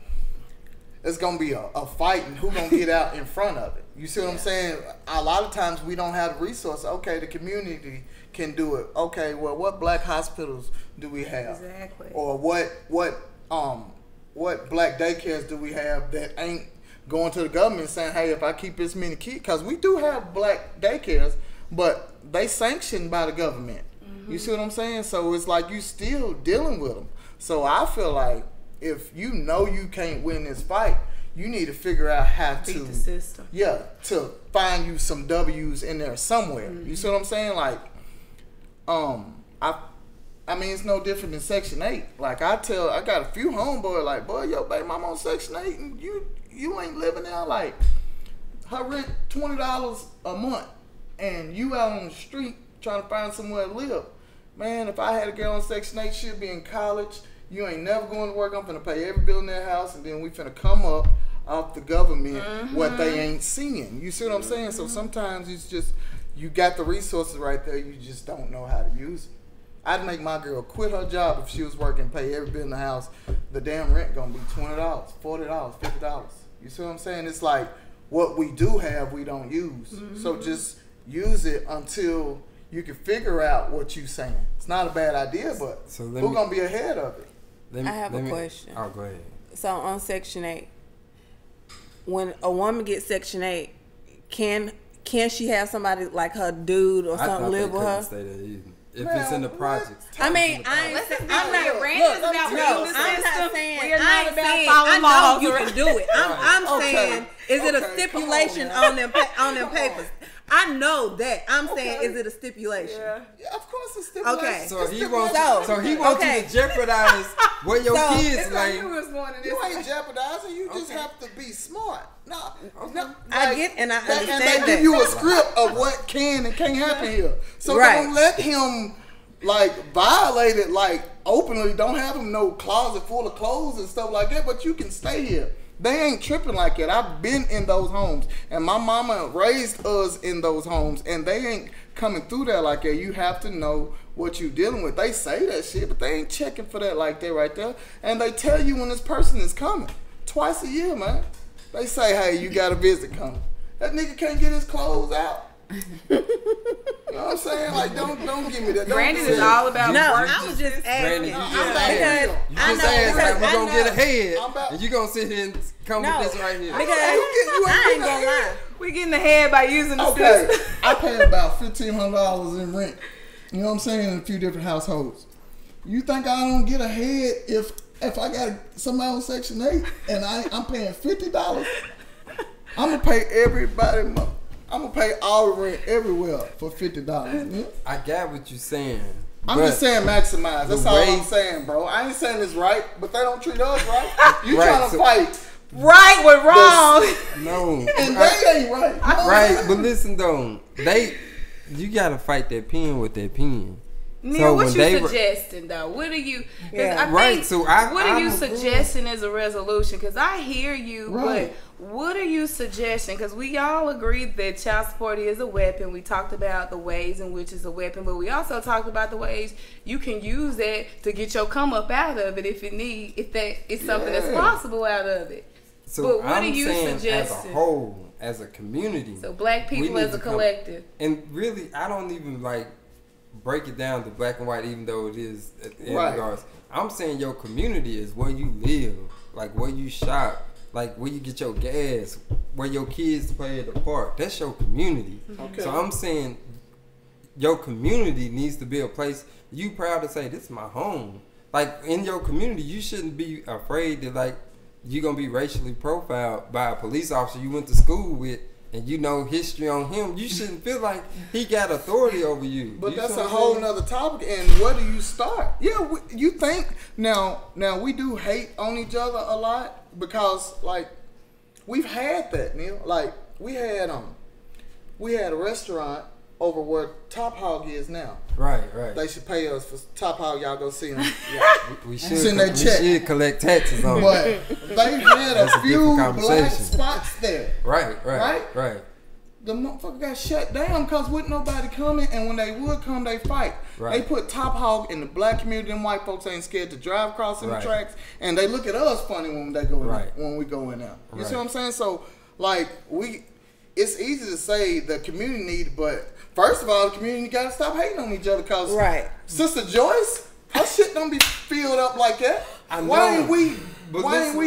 S7: it's gonna be a fight, and who gonna get out in front of it? You see what I'm saying? A lot of times we don't have the resources. Okay, the community can do it. Okay, well, what black hospitals do we have?
S5: Exactly.
S7: Or what black daycares do we have that ain't going to the government saying, hey, if I keep this many kids, because we do have black daycares, but they sanctioned by the government. You see what I'm saying? So it's like you still dealing with them. So I feel like if you know you can't win this fight, you need to figure out how to
S5: beat the system.
S7: Yeah, to find you some W's in there somewhere. You see what I'm saying? Like, I I mean, it's no different than Section 8. Like, I got a few homeboys, like, boy, yo, baby mama on Section 8, and you ain't living there. Like, her rent $20 a month, and you out on the street trying to find somewhere to live. Man, if I had a girl on Section 8, she'd be in college. You ain't never going to work. I'm finna pay every bill in their house, and then we finna come up off the government what they ain't seeing. You see what I'm saying? So sometimes it's just, you got the resources right there, you just don't know how to use them. I'd make my girl quit her job if she was working, pay every bill in the house. The damn rent gonna be $20, $40, $50. You see what I'm saying? It's like, what we do have, we don't use. So just use it until you can figure out what you're saying. It's not a bad idea, but who's gonna be ahead of it?
S4: I have a question.
S6: Oh, go ahead.
S4: So on Section 8, when a woman gets Section 8, can she have somebody like her dude or something live with her?
S6: Stay there either. If it's in the projects.
S4: I mean, I'm not saying.
S5: We are not about
S4: I
S5: following
S4: know
S5: laws.
S4: you can do it. I'm saying, is it a stipulation on them papers? I know that. I'm saying, is it a stipulation?
S7: Yeah, of course it's stipulation.
S4: Okay.
S6: So he wants you to jeopardize what your kids like.
S7: You ain't jeopardizing. You just have to be smart. No,
S4: I get and I understand
S7: and they give you a script of what can and can't happen here. So don't let him like violate it like openly. Don't have him no closet full of clothes and stuff like that. But you can stay here. They ain't tripping like that. I've been in those homes, and my mama raised us in those homes, and they ain't coming through that like that. You have to know what you dealing with. They say that shit, but they ain't checking for that like that right there. And they tell you when this person is coming twice a year, man. They say, hey, you got a visit coming. That nigga can't get his clothes out. You know what I'm saying? Like, don't give me that.
S5: Brandon is all about
S4: I was just asking.
S6: You just asked like we're gonna get ahead, and you gonna sit here and come with this right here.
S4: Because I ain't gonna lie.
S5: We getting ahead by using the system.
S7: I pay about $1,500 in rent. You know what I'm saying? In a few different households. You think I don't get ahead if I got somebody on Section 8 and I'm paying $50? I'm gonna pay everybody. I'm gonna pay all the rent everywhere for $50. Yeah?
S6: I got what you're saying.
S7: I'm just saying maximize. That's all I'm saying, bro. I ain't saying it's right, but they don't treat us right. You trying to fight
S5: right with wrong.
S6: No.
S7: And they ain't right.
S6: Right, but listen though, you gotta fight that pen with that pen.
S5: Neil, what you suggesting though? What are you? What are you suggesting as a resolution? Because I hear you, but what are you suggesting? Because we all agreed that child support is a weapon. We talked about the ways in which it's a weapon, but we also talked about the ways you can use that to get your come up out of it if that is something that's possible out of it.
S6: So
S5: but what
S6: I'm
S5: are you
S6: saying
S5: suggesting?
S6: as a whole, as a community.
S5: So black people as a collective.
S6: And really, I don't even like break it down to black and white, even though it is in regards. I'm saying your community is where you live, like where you shop, like where you get your gas, where your kids play at the park. That's your community. Okay. So I'm saying your community needs to be a place you proud to say, this is my home. Like in your community, you shouldn't be afraid that like you're gonna be racially profiled by a police officer you went to school with, and you know history on him. You shouldn't feel like he got authority over you.
S7: But that's a whole nother topic. And where do you start? Yeah, you think now we do hate on each other a lot because like we've had that, Neil. Like we had a restaurant over where Top Hog is now.
S6: Right.
S7: They should pay us for Top Hog. Y'all go see them.
S6: Yeah. we should collect taxes on it.
S7: But they had a few black spots there.
S6: Right.
S7: The motherfucker got shut down because wouldn't nobody coming, and when they would come, they fight. Right. They put Top Hog in the black community, and white folks ain't scared to drive across the tracks, and they look at us funny when they go in when we go in there. You see what I'm saying? So like it's easy to say the community need, but first of all, the community got to stop hating on each other because Sister Joyce, her shit don't be filled up like that. Why ain't we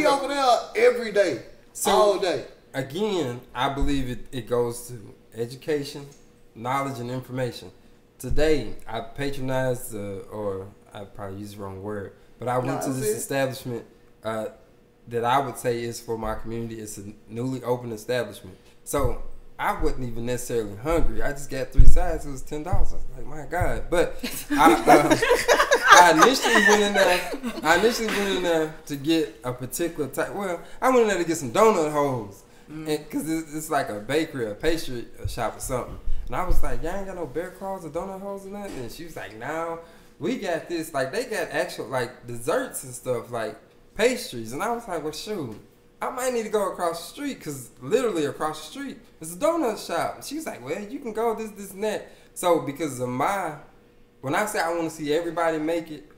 S7: over there every day, all day?
S6: Again, I believe it goes to education, knowledge, and information. Today, I patronized, or I probably used the wrong word, but I went to this establishment that I would say is for my community. It's a newly opened establishment. So I wasn't even necessarily hungry. I just got 3 sides. It was $10. I was like, my God. But I initially went in there to get a particular type. Well, I went in there to get some donut holes. Because it's like a bakery, a pastry shop or something. And I was like, y'all ain't got no bear claws or donut holes or nothing? And she was like, no, we got this. Like, they got actual, like, desserts and stuff, like pastries. And I was like, well, shoot, I might need to go across the street, because literally across the street is a donut shop. And she was like, well, you can go this, and that. So, because of when I say I want to see everybody make it,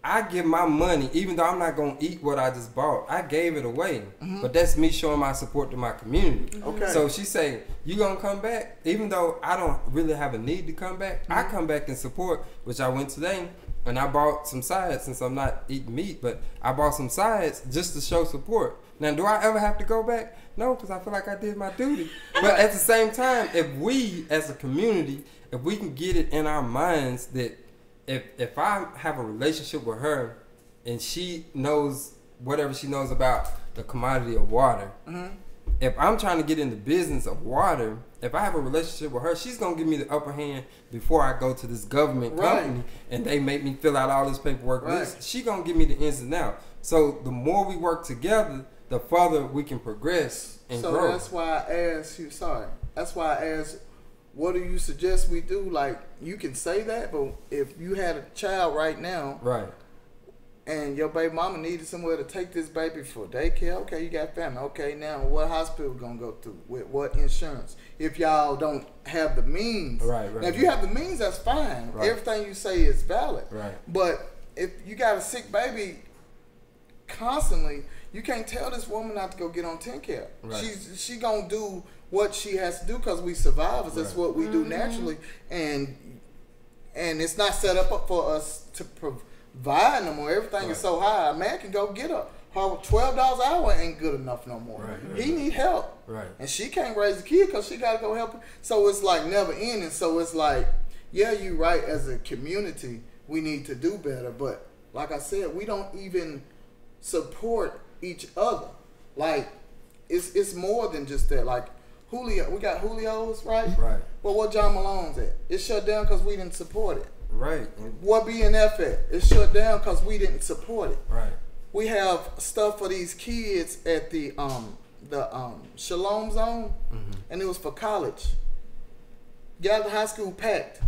S6: I give my money, even though I'm not going to eat what I just bought. I gave it away. But that's me showing my support to my community. Okay. So she say, you going to come back? Even though I don't really have a need to come back, I come back and support, which I went today, and I bought some sides, since I'm not eating meat, but I bought some sides just to show support. Now, do I ever have to go back? No, because I feel like I did my duty. But at the same time, if we, as a community, if we can get it in our minds that if I have a relationship with her and she knows whatever she knows about the commodity of water, if I'm trying to get in the business of water, if I have a relationship with her, she's going to give me the upper hand before I go to this government company and they make me fill out all this paperwork. She going to give me the ins and outs. So the more we work together, the further we can progress and grow.
S7: So that's why I asked you, that's why I asked, what do you suggest we do? Like, you can say that, but if you had a child right now, and your baby mama needed somewhere to take this baby for daycare, okay, you got family. Okay, now what hospital gonna go to? With what insurance? If y'all don't have the means, now if you have the means, that's fine. Everything you say is valid. But if you got a sick baby constantly, you can't tell this woman not to go get on TennCare. She gonna do what she has to do, because we survivors. That's what we do naturally, and it's not set up for us to provide no more. Everything is so high. A man can go get $12 an hour ain't good enough no more. He need help, and she can't raise a kid because she got to go help him. So it's like never ending. So it's like, yeah, you right. As a community, we need to do better. But like I said, we don't even support each other. Like, it's more than just that. Like, Julio, we got Julio's, right? But what John Malone's at? It shut down because we didn't support it. What BNF at? It shut down because we didn't support it. We have stuff for these kids at the Shalom Zone, and it was for college. Got the high school packed,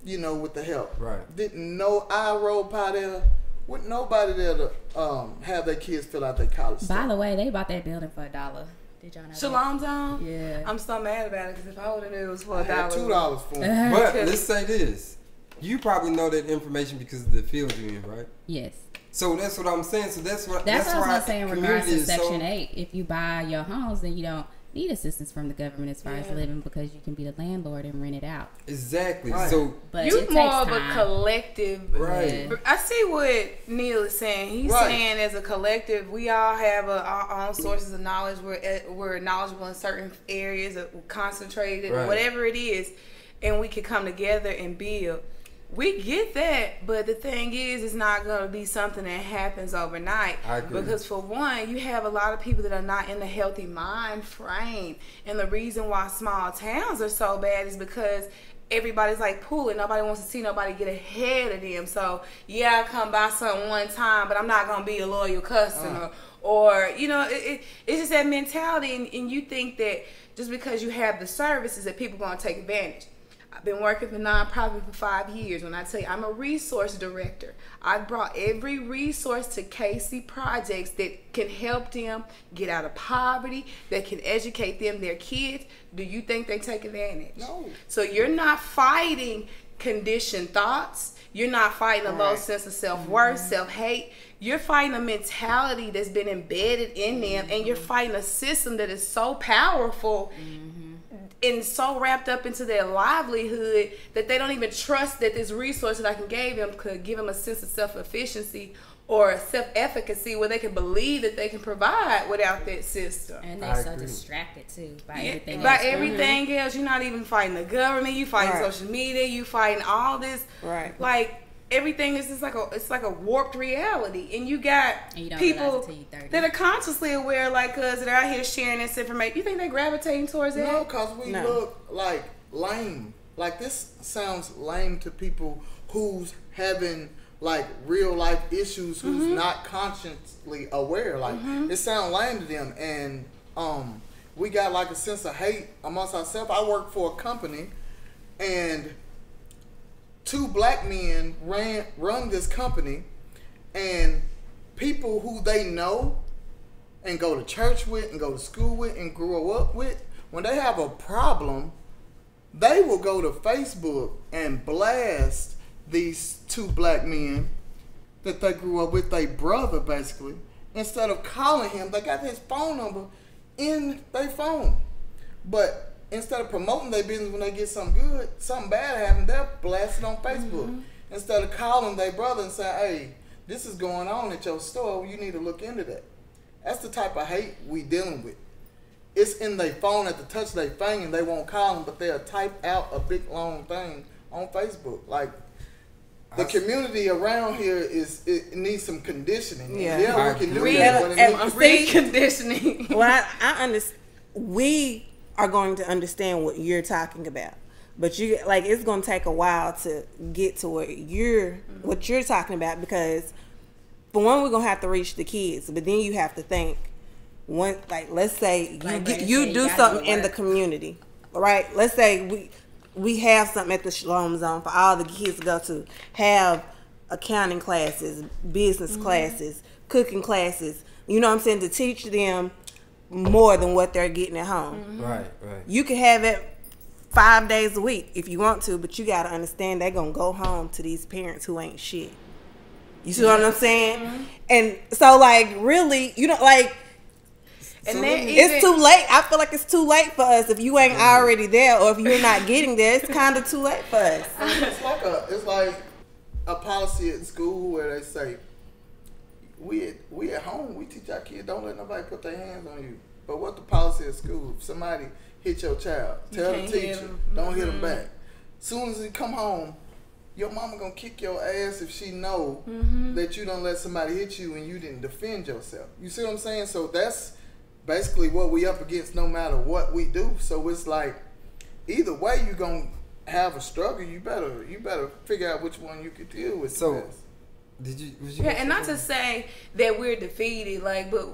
S7: with the help. Didn't know I rolled by there with nobody there to have their kids fill out their college stuff.
S8: By the way, they bought that building for $1. Did y'all know
S5: Shalom Zone?
S8: Yeah.
S5: I'm so mad about it, because if I would have knew it was for $1.
S7: $2 for it.
S6: But let's say this. You probably know that information because of the field you're in, right?
S8: Yes.
S6: So that's what I'm saying. So that's what
S8: I was going to say in regards to
S6: community is
S8: Section 8. If you buy your homes, then you don't need assistance from the government as far as living, because you can be the landlord and rent it out.
S6: Exactly. So
S8: but
S5: you
S8: it
S5: more
S8: takes
S5: of
S8: time.
S5: a collective. I see what Neil is saying. He's saying as a collective, we all have our own sources of knowledge. We're knowledgeable in certain areas, concentrated, whatever it is, and we can come together and build. We get that, but the thing is, it's not going to be something that happens overnight.
S6: I agree.
S5: Because for one, you have a lot of people that are not in the healthy mind frame. And the reason why small towns are so bad is because everybody's like pooling. Nobody wants to see nobody get ahead of them. So, yeah, I come buy something one time, but I'm not going to be a loyal customer. Or, it's just that mentality. And you think that just because you have the services that people are going to take advantage. I've been working for nonprofit for 5 years. When I tell you I'm a resource director, I brought every resource to KC projects that can help them get out of poverty, that can educate them, their kids. Do you think they take advantage?
S7: No.
S5: So you're not fighting conditioned thoughts. You're not fighting a low sense of self-worth, self-hate. You're fighting a mentality that's been embedded in them, and you're fighting a system that is so powerful and so wrapped up into their livelihood that they don't even trust that this resource that I can give them could give them a sense of self-efficiency or self-efficacy where they can believe that they can provide without that system.
S8: And they're so distracted too by everything else.
S5: By everything else. You're not even fighting the government. You fighting social media. You fighting all this. Like, everything is just like a warped reality, and you got
S8: And you don't realize
S5: people
S8: it till you're 30.
S5: that are consciously aware like us that are out here sharing this information. You think they gravitating towards that?
S7: No, because we look like lame. Like, this sounds lame to people who's having like real life issues, who's not consciously aware. Like, it sounds lame to them, and we got like a sense of hate amongst ourselves. I work for a company, and 2 black men run this company, and people who they know and go to church with and go to school with and grow up with, when they have a problem, they will go to Facebook and blast these 2 black men that they grew up with, their brother basically. Instead of calling him, they got his phone number in their phone. But instead of promoting their business when they get something good, something bad happens, they'll blast it on Facebook. Instead of calling their brother and saying, hey, this is going on at your store, you need to look into that. That's the type of hate we dealing with. It's in their phone at the touch of their finger, and they won't call them, but they'll type out a big long thing on Facebook. Like, the community around here it needs some conditioning. Yeah, we can do that, but it needs
S5: Reconditioning.
S4: Well, I understand. We are going to understand what you're talking about, but it's going to take a while to get to what you're talking about, because for one, we're gonna have to reach the kids, but then you have to think. Let's say you do something in the community, right? Let's say we have something at the Shalom Zone for all the kids to go to, have accounting classes, business classes, cooking classes, you know what I'm saying, to teach them more than what they're getting at home.
S6: Right.
S4: You can have it 5 days a week if you want to, but you got to understand they're going to go home to these parents who ain't shit. You see what I'm saying? And so, really,
S5: And
S4: it's too late. I feel like it's too late for us if you ain't already there, or if you're not getting there. It's kind of too late for us.
S7: It's like a policy at school where they say, we at home, we teach our kids, don't let nobody put their hands on you. But what the policy at school? If somebody hit your child, tell the teacher, don't hit them back. Soon as you come home, your mama gonna kick your ass if she know that you don't let somebody hit you and you didn't defend yourself. You see what I'm saying? So that's basically what we up against no matter what we do. So it's like, either way you gonna have a struggle. You better figure out which one you could deal with.
S6: So
S5: and not to say that we're defeated, but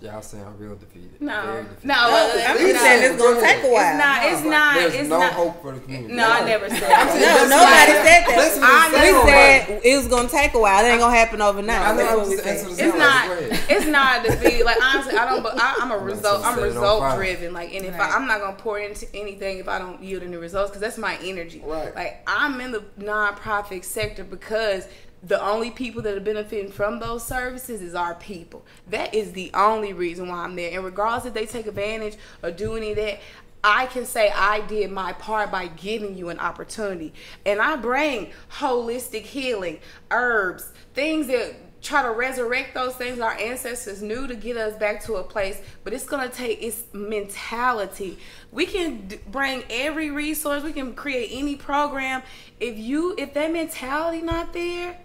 S6: y'all saying I'm real defeated.
S5: No,
S6: Very defeated.
S5: no.
S4: I'm just saying it's gonna take a while.
S5: It's not.
S6: There's no hope for the community.
S5: No, I never said that.
S4: No, nobody said that. We
S6: said
S4: said it was gonna take a while. It ain't gonna happen overnight.
S6: I know.
S4: That's what we said.
S5: It's not defeated. Honestly, I'm a result. I'm
S6: set it on
S5: result
S6: fire.
S5: driven. And if I'm not gonna pour into anything if I don't yield any results, because that's my energy.
S7: Right.
S5: I'm in the nonprofit sector because the only people that are benefiting from those services is our people. That is the only reason why I'm there. And regardless if they take advantage or do any of that, I can say I did my part by giving you an opportunity. And I bring holistic healing, herbs, things that try to resurrect those things our ancestors knew to get us back to a place. But it's going to take its mentality. We can bring every resource. We can create any program. If that mentality not there,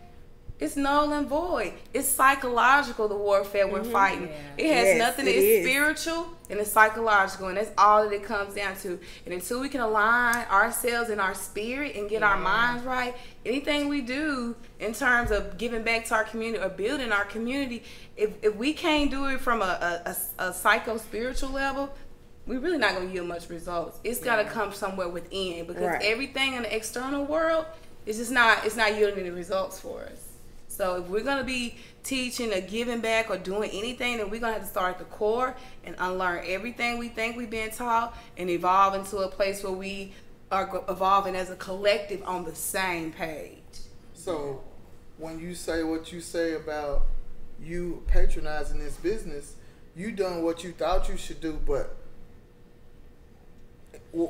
S5: it's null and void. It's psychological, the warfare we're fighting. Yeah. It has nothing. It's spiritual and it's psychological, and that's all that it comes down to. And until we can align ourselves and our spirit and get our minds right, anything we do in terms of giving back to our community or building our community, if we can't do it from a psycho-spiritual level, we're really not going to yield much results. It's got to come somewhere within, because everything in the external world is just it's not yielding any results for us. So if we're going to be teaching or giving back or doing anything, then we're going to have to start at the core and unlearn everything we think we've been taught and evolve into a place where we are evolving as a collective on the same page.
S7: So when you say what you say about you patronizing this business, you done what you thought you should do, but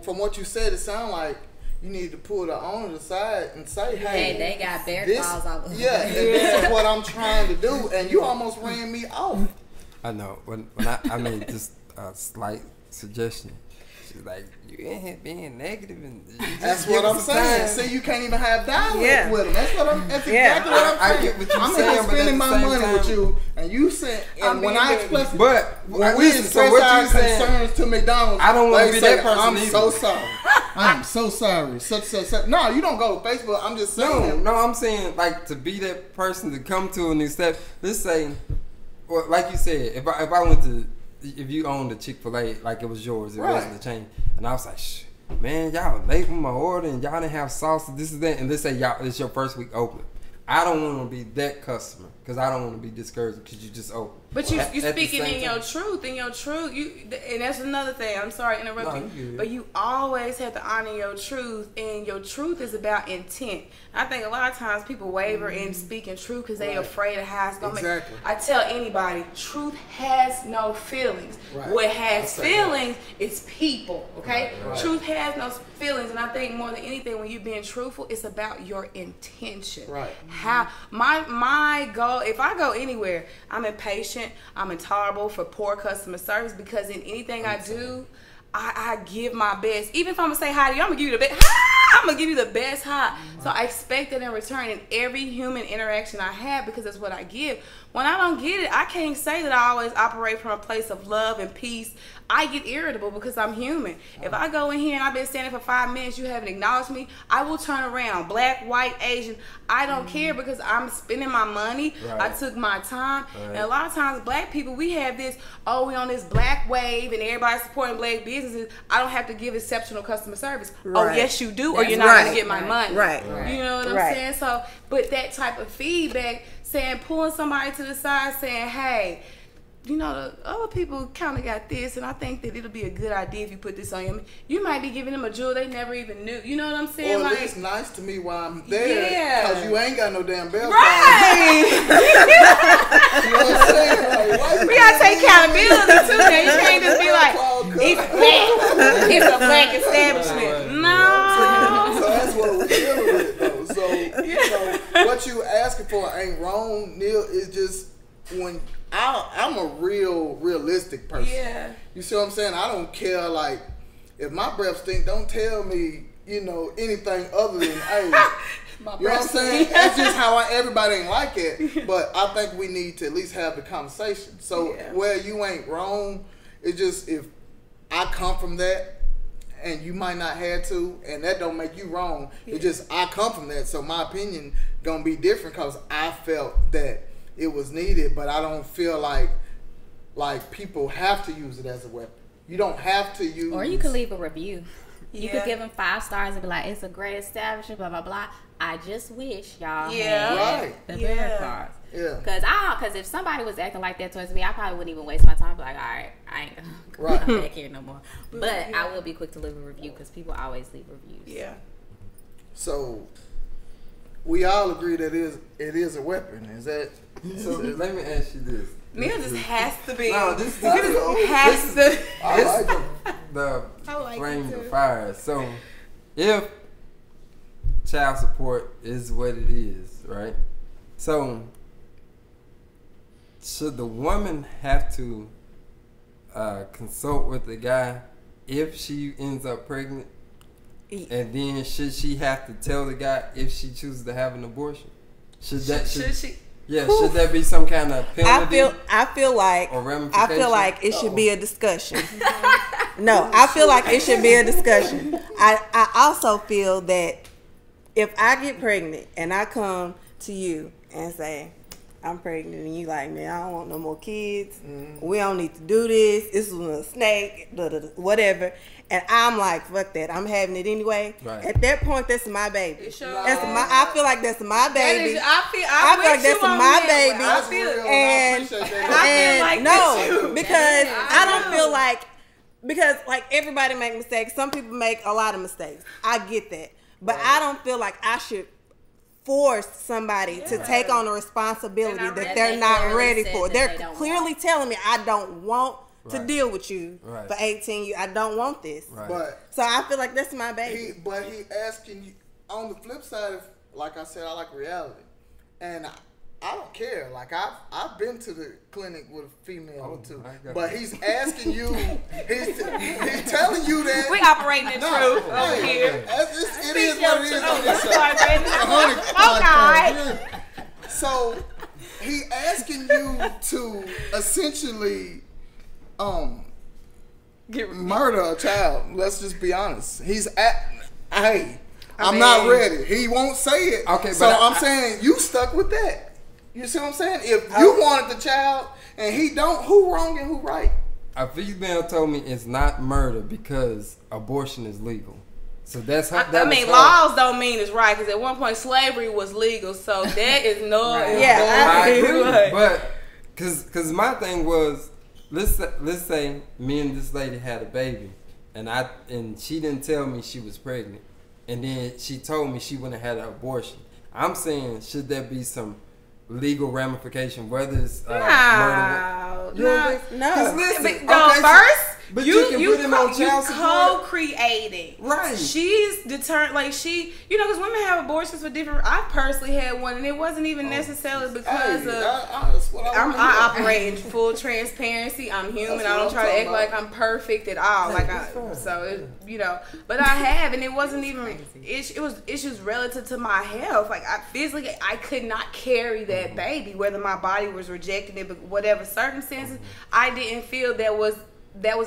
S7: from what you said, it sounds like you need to pull the owner aside and say, hey,
S8: they got bear claws all over.
S7: Yeah, and this is what I'm trying to do, and you almost ran me off.
S6: I know. When I made just a slight suggestion. She's like, you ain't here being negative, and
S7: That's what I'm saying. See, you can't even have dialogue with them. That's exactly what I'm saying.
S6: I get what you're
S7: I'm
S6: saying,
S7: here
S6: but at
S7: spending
S6: the
S7: my
S6: same
S7: money
S6: time,
S7: with you, and you said, and when I express,
S6: but
S7: when we
S6: listen, so
S7: express
S6: what
S7: our
S6: you saying?
S7: concerns to McDonald's,
S6: I don't want to
S7: they
S6: be
S7: say,
S6: that person
S7: I'm
S6: either.
S7: so sorry. I'm so sorry. Such. No, you don't go to Facebook. I'm just saying.
S6: No, I'm saying like to be that person to come to and accept. Let's say, well, like you said, if I went to, if you owned a Chick-fil-A like it was yours, it wasn't the chain, and I was like, shh, man, y'all were late with my order and y'all didn't have sauce, this is that, and let's say y'all it's your first week open. I don't want to be that customer because I don't want to be discouraged because you just open.
S5: But you speaking in your truth, and that's another thing. I'm sorry to interrupt you, but you always have to honor your truth, and your truth is about intent. I think a lot of times people waver in speaking truth because they're afraid of how it's going to make. I tell anybody, truth has no feelings. What has feelings is people, okay? Truth has no feelings, and I think more than anything, when you're being truthful, it's about your intention. How my goal, if I go anywhere, I'm impatient, I'm intolerable for poor customer service, because in anything I do, I give my best. Even if I'm gonna say hi to you, I'm gonna give you the best. I'm gonna give you the best hi. So I expect it in return in every human interaction I have, because that's what I give. When I don't get it, I can't say that I always operate from a place of love and peace. I get irritable because I'm human. If I go in here and I've been standing for 5 minutes, you haven't acknowledged me, I will turn around. Black, white, Asian, I don't care, because I'm spending my money. I took my time. And a lot of times black people, we have this, oh, we on this black wave and everybody's supporting black businesses. I don't have to give exceptional customer service. Oh, yes, you do, or you're not going to get my money. You know what I'm saying? So, but that type of feedback, saying, pulling somebody to the side, saying, hey, you know, the other people kind of got this, and I think that it'll be a good idea if you put this on you. You might be giving them a jewel they never even knew. You know what I'm saying?
S7: Or at
S5: like,
S7: least nice to me while I'm there, because you ain't got no damn bell.
S5: Right.
S7: You know what I'm saying? Like,
S5: we gotta take accountability too. Now you can't just be like, it's black. It's a black establishment. No.
S7: So that's what we're dealing with, though. So you know, what you asking for ain't wrong, Neil. It's just when I'm a realistic person. You see what I'm saying? I don't care, like, if my breath stink, don't tell me, you know, anything other than, hey, you know what I'm saying? That's just how everybody ain't like it. But I think we need to at least have the conversation. So where you ain't wrong, it's just if I come from that, and you might not have to, and that don't make you wrong. It's just I come from that, so my opinion gonna be different because I felt that it was needed, but I don't feel like people have to use it as a weapon. You don't have to use.
S8: Or you could leave a review. You could give them 5 stars and be like, it's a great establishment, blah blah blah. I just wish y'all had the better cards. Because if somebody was acting like that towards me, I probably wouldn't even waste my time. Be like, all right, I ain't gonna come back here no more. But I will be quick to leave a review because people always leave reviews.
S7: So we all agree that it is a weapon. Is that?
S6: So let me ask you this.
S5: Neil just has to be.
S6: No, this
S5: has to.
S7: I like
S6: the flame of fire. So if child support is what it is, right? So should the woman have to consult with the guy if she ends up pregnant? And then should she have to tell the guy if she chooses to have an abortion? Should she? Yeah, should there be some kind of penalty?
S4: I feel like
S6: or ramification?
S4: I feel like it should be a discussion. No, I feel like it should be a discussion. I also feel that if I get pregnant and I come to you and say, I'm pregnant, and you like, man, I don't want no more kids. We don't need to do this. This was a snake, whatever. And I'm like, fuck that. I'm having it anyway. At that point, that's my baby. I feel like that's my baby. I feel like that's my baby.
S7: I feel it.
S4: And because I don't feel like, because like everybody make mistakes. Some people make a lot of mistakes. I get that. But I don't feel like I should force somebody to take on a responsibility that they're not ready for. They're clearly telling me I don't want to deal with you for 18 years. I don't want this.
S7: But
S4: so I feel like that's my baby.
S7: He asking you on the flip side of, like I said, I like reality. And I don't care. Like I've been to the clinic with a female or two,
S6: my God.
S7: but he's asking you. He's telling you that
S5: We operating in truth over here.
S7: it is what it is on this show.
S5: Sorry, baby.
S7: 100 podcast. So he asking you to essentially murder a child. Let's just be honest. He's I'm not ready. He won't say it.
S6: Okay,
S7: so
S6: but
S7: I'm saying you stuck with that. You see what I'm saying? If you wanted the child and he don't, who wrong and who right?
S6: A female told me it's not murder because abortion is legal. So that's how.
S5: I mean, laws don't mean it's right, because at one point slavery was legal, so that is no.
S6: I agree. But because my thing was, let's say me and this lady had a baby, and she didn't tell me she was pregnant, and then she told me she wouldn't have had an abortion. I'm saying, should there be some legal ramification, whether it's murder?
S4: No.
S6: Listen,
S5: first.
S6: But you can put him on child support.
S5: Co-creating.
S6: Right.
S5: She's determined, like because women have abortions for different. I personally had one, and it wasn't even necessarily because I operate in full transparency. I'm human. I don't try to act like I'm perfect at all. But I have, and it wasn't even. It was issues relative to my health. Like I could not carry that baby, whether my body was rejecting it, but whatever circumstances, I didn't feel that was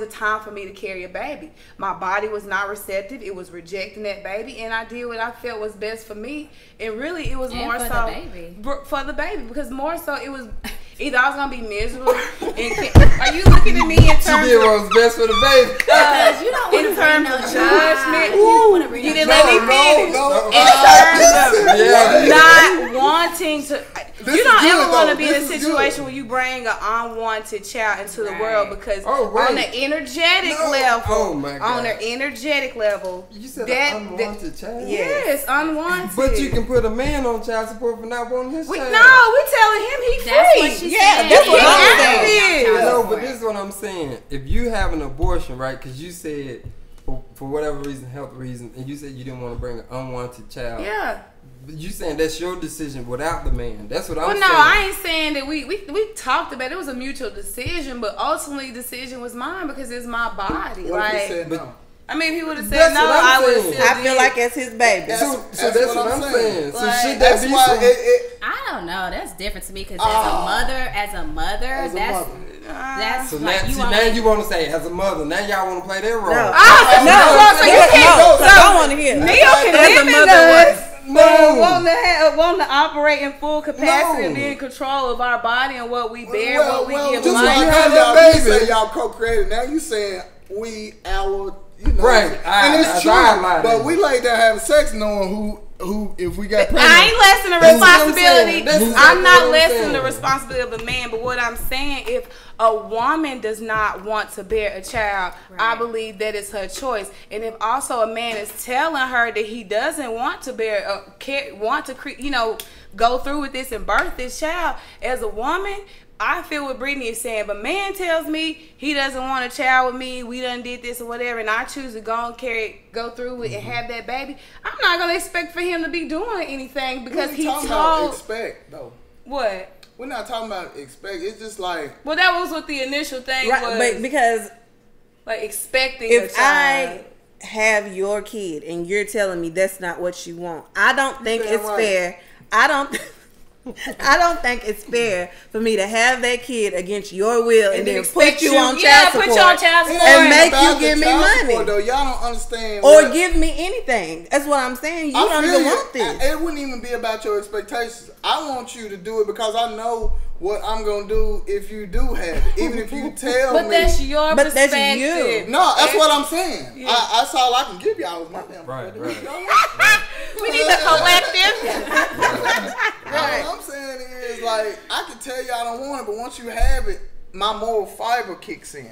S5: a time for me to carry a baby. My body was not receptive. It was rejecting that baby, and I did what I felt was best for me. And really, it was more so for the baby, because more so it was either I was gonna be miserable. Are you looking at me in terms
S6: She did what was best for the baby.
S8: You don't want
S5: in terms of judgment? You didn't
S7: No,
S5: let me finish.
S7: no.
S5: In terms of not wanting to. You don't ever want to be in a situation where you bring an unwanted child into the world, because on the energetic level,
S6: You said an unwanted child?
S5: Yes, unwanted.
S6: But you can put a man on child support for not wanting his child.
S5: No, we telling him he's
S8: That's
S5: free.
S8: what she said.
S5: That's what I'm saying.
S6: No, but this is what I'm saying. If you have an abortion, right, because you said for whatever reason, health reason, and you said you didn't want to bring an unwanted child.
S5: Yeah.
S6: You saying that's your decision without the man. That's what I'm saying.
S5: Well, no, I ain't saying that we talked about it. It was a mutual decision, but ultimately the decision was mine because it's my body.
S7: What if he said no?
S5: I mean, if he would have said
S6: That's
S5: no,
S6: what I'm
S5: I would have
S6: saying.
S5: still
S4: I feel like it's his baby.
S6: So that's what I'm saying. So
S5: Like,
S6: should that
S7: That's
S6: be
S7: why
S6: some...
S8: I don't know. That's different to me, because as a mother, that's
S6: So
S8: like
S6: now you want to say as a mother. Now y'all want to play that role.
S4: I want to hear.
S5: Neil can limit us. Want to operate in full capacity and be in control of our body and what we bear, what we give
S7: just
S5: life.
S7: like
S6: that
S7: you
S6: baby.
S7: say y'all co-created. Now you saying our.
S6: Right.
S7: And it's true. But we like to have sex knowing who if we got pregnant.
S5: I ain't lessening the
S6: That's what I'm
S5: responsibility.
S6: saying.
S5: I'm not
S6: what I'm
S5: lessening
S6: saying.
S5: the responsibility of a man. But what I'm saying, if a woman does not want to bear a child, I believe that is her choice. And if also a man is telling her that he doesn't want to go through with this and birth this child, as a woman, I feel what Brittany is saying. But man tells me he doesn't want a child with me, we done did this or whatever, and I choose to go through with and have that baby, I'm not gonna expect for him to be doing anything because he told.
S7: Expect though.
S5: What?
S7: We're not talking about expect. It's just like.
S5: Well, that was what the initial thing was.
S4: But because
S5: like expecting.
S4: if
S5: a child.
S4: I have your kid and you're telling me that's not what you want, I don't think it's
S7: right.
S4: fair. I don't think it's fair for me to have that kid against your will and then put you on child support and make you give me money.
S7: Though y'all don't understand.
S4: Or give me anything. That's what I'm saying. You don't even want this.
S7: It wouldn't even be about your expectations. I want you to do it because I know what I'm gonna do if you do have it. Even if you tell me.
S5: But that's your perspective.
S4: That's you.
S7: No, that's what I'm saying. Yeah. That's all I can give y'all. My damn
S6: Right.
S5: We need the collective.
S7: Right. All I'm saying is, like, I can tell you I don't want it, but once you have it, my moral fiber kicks in.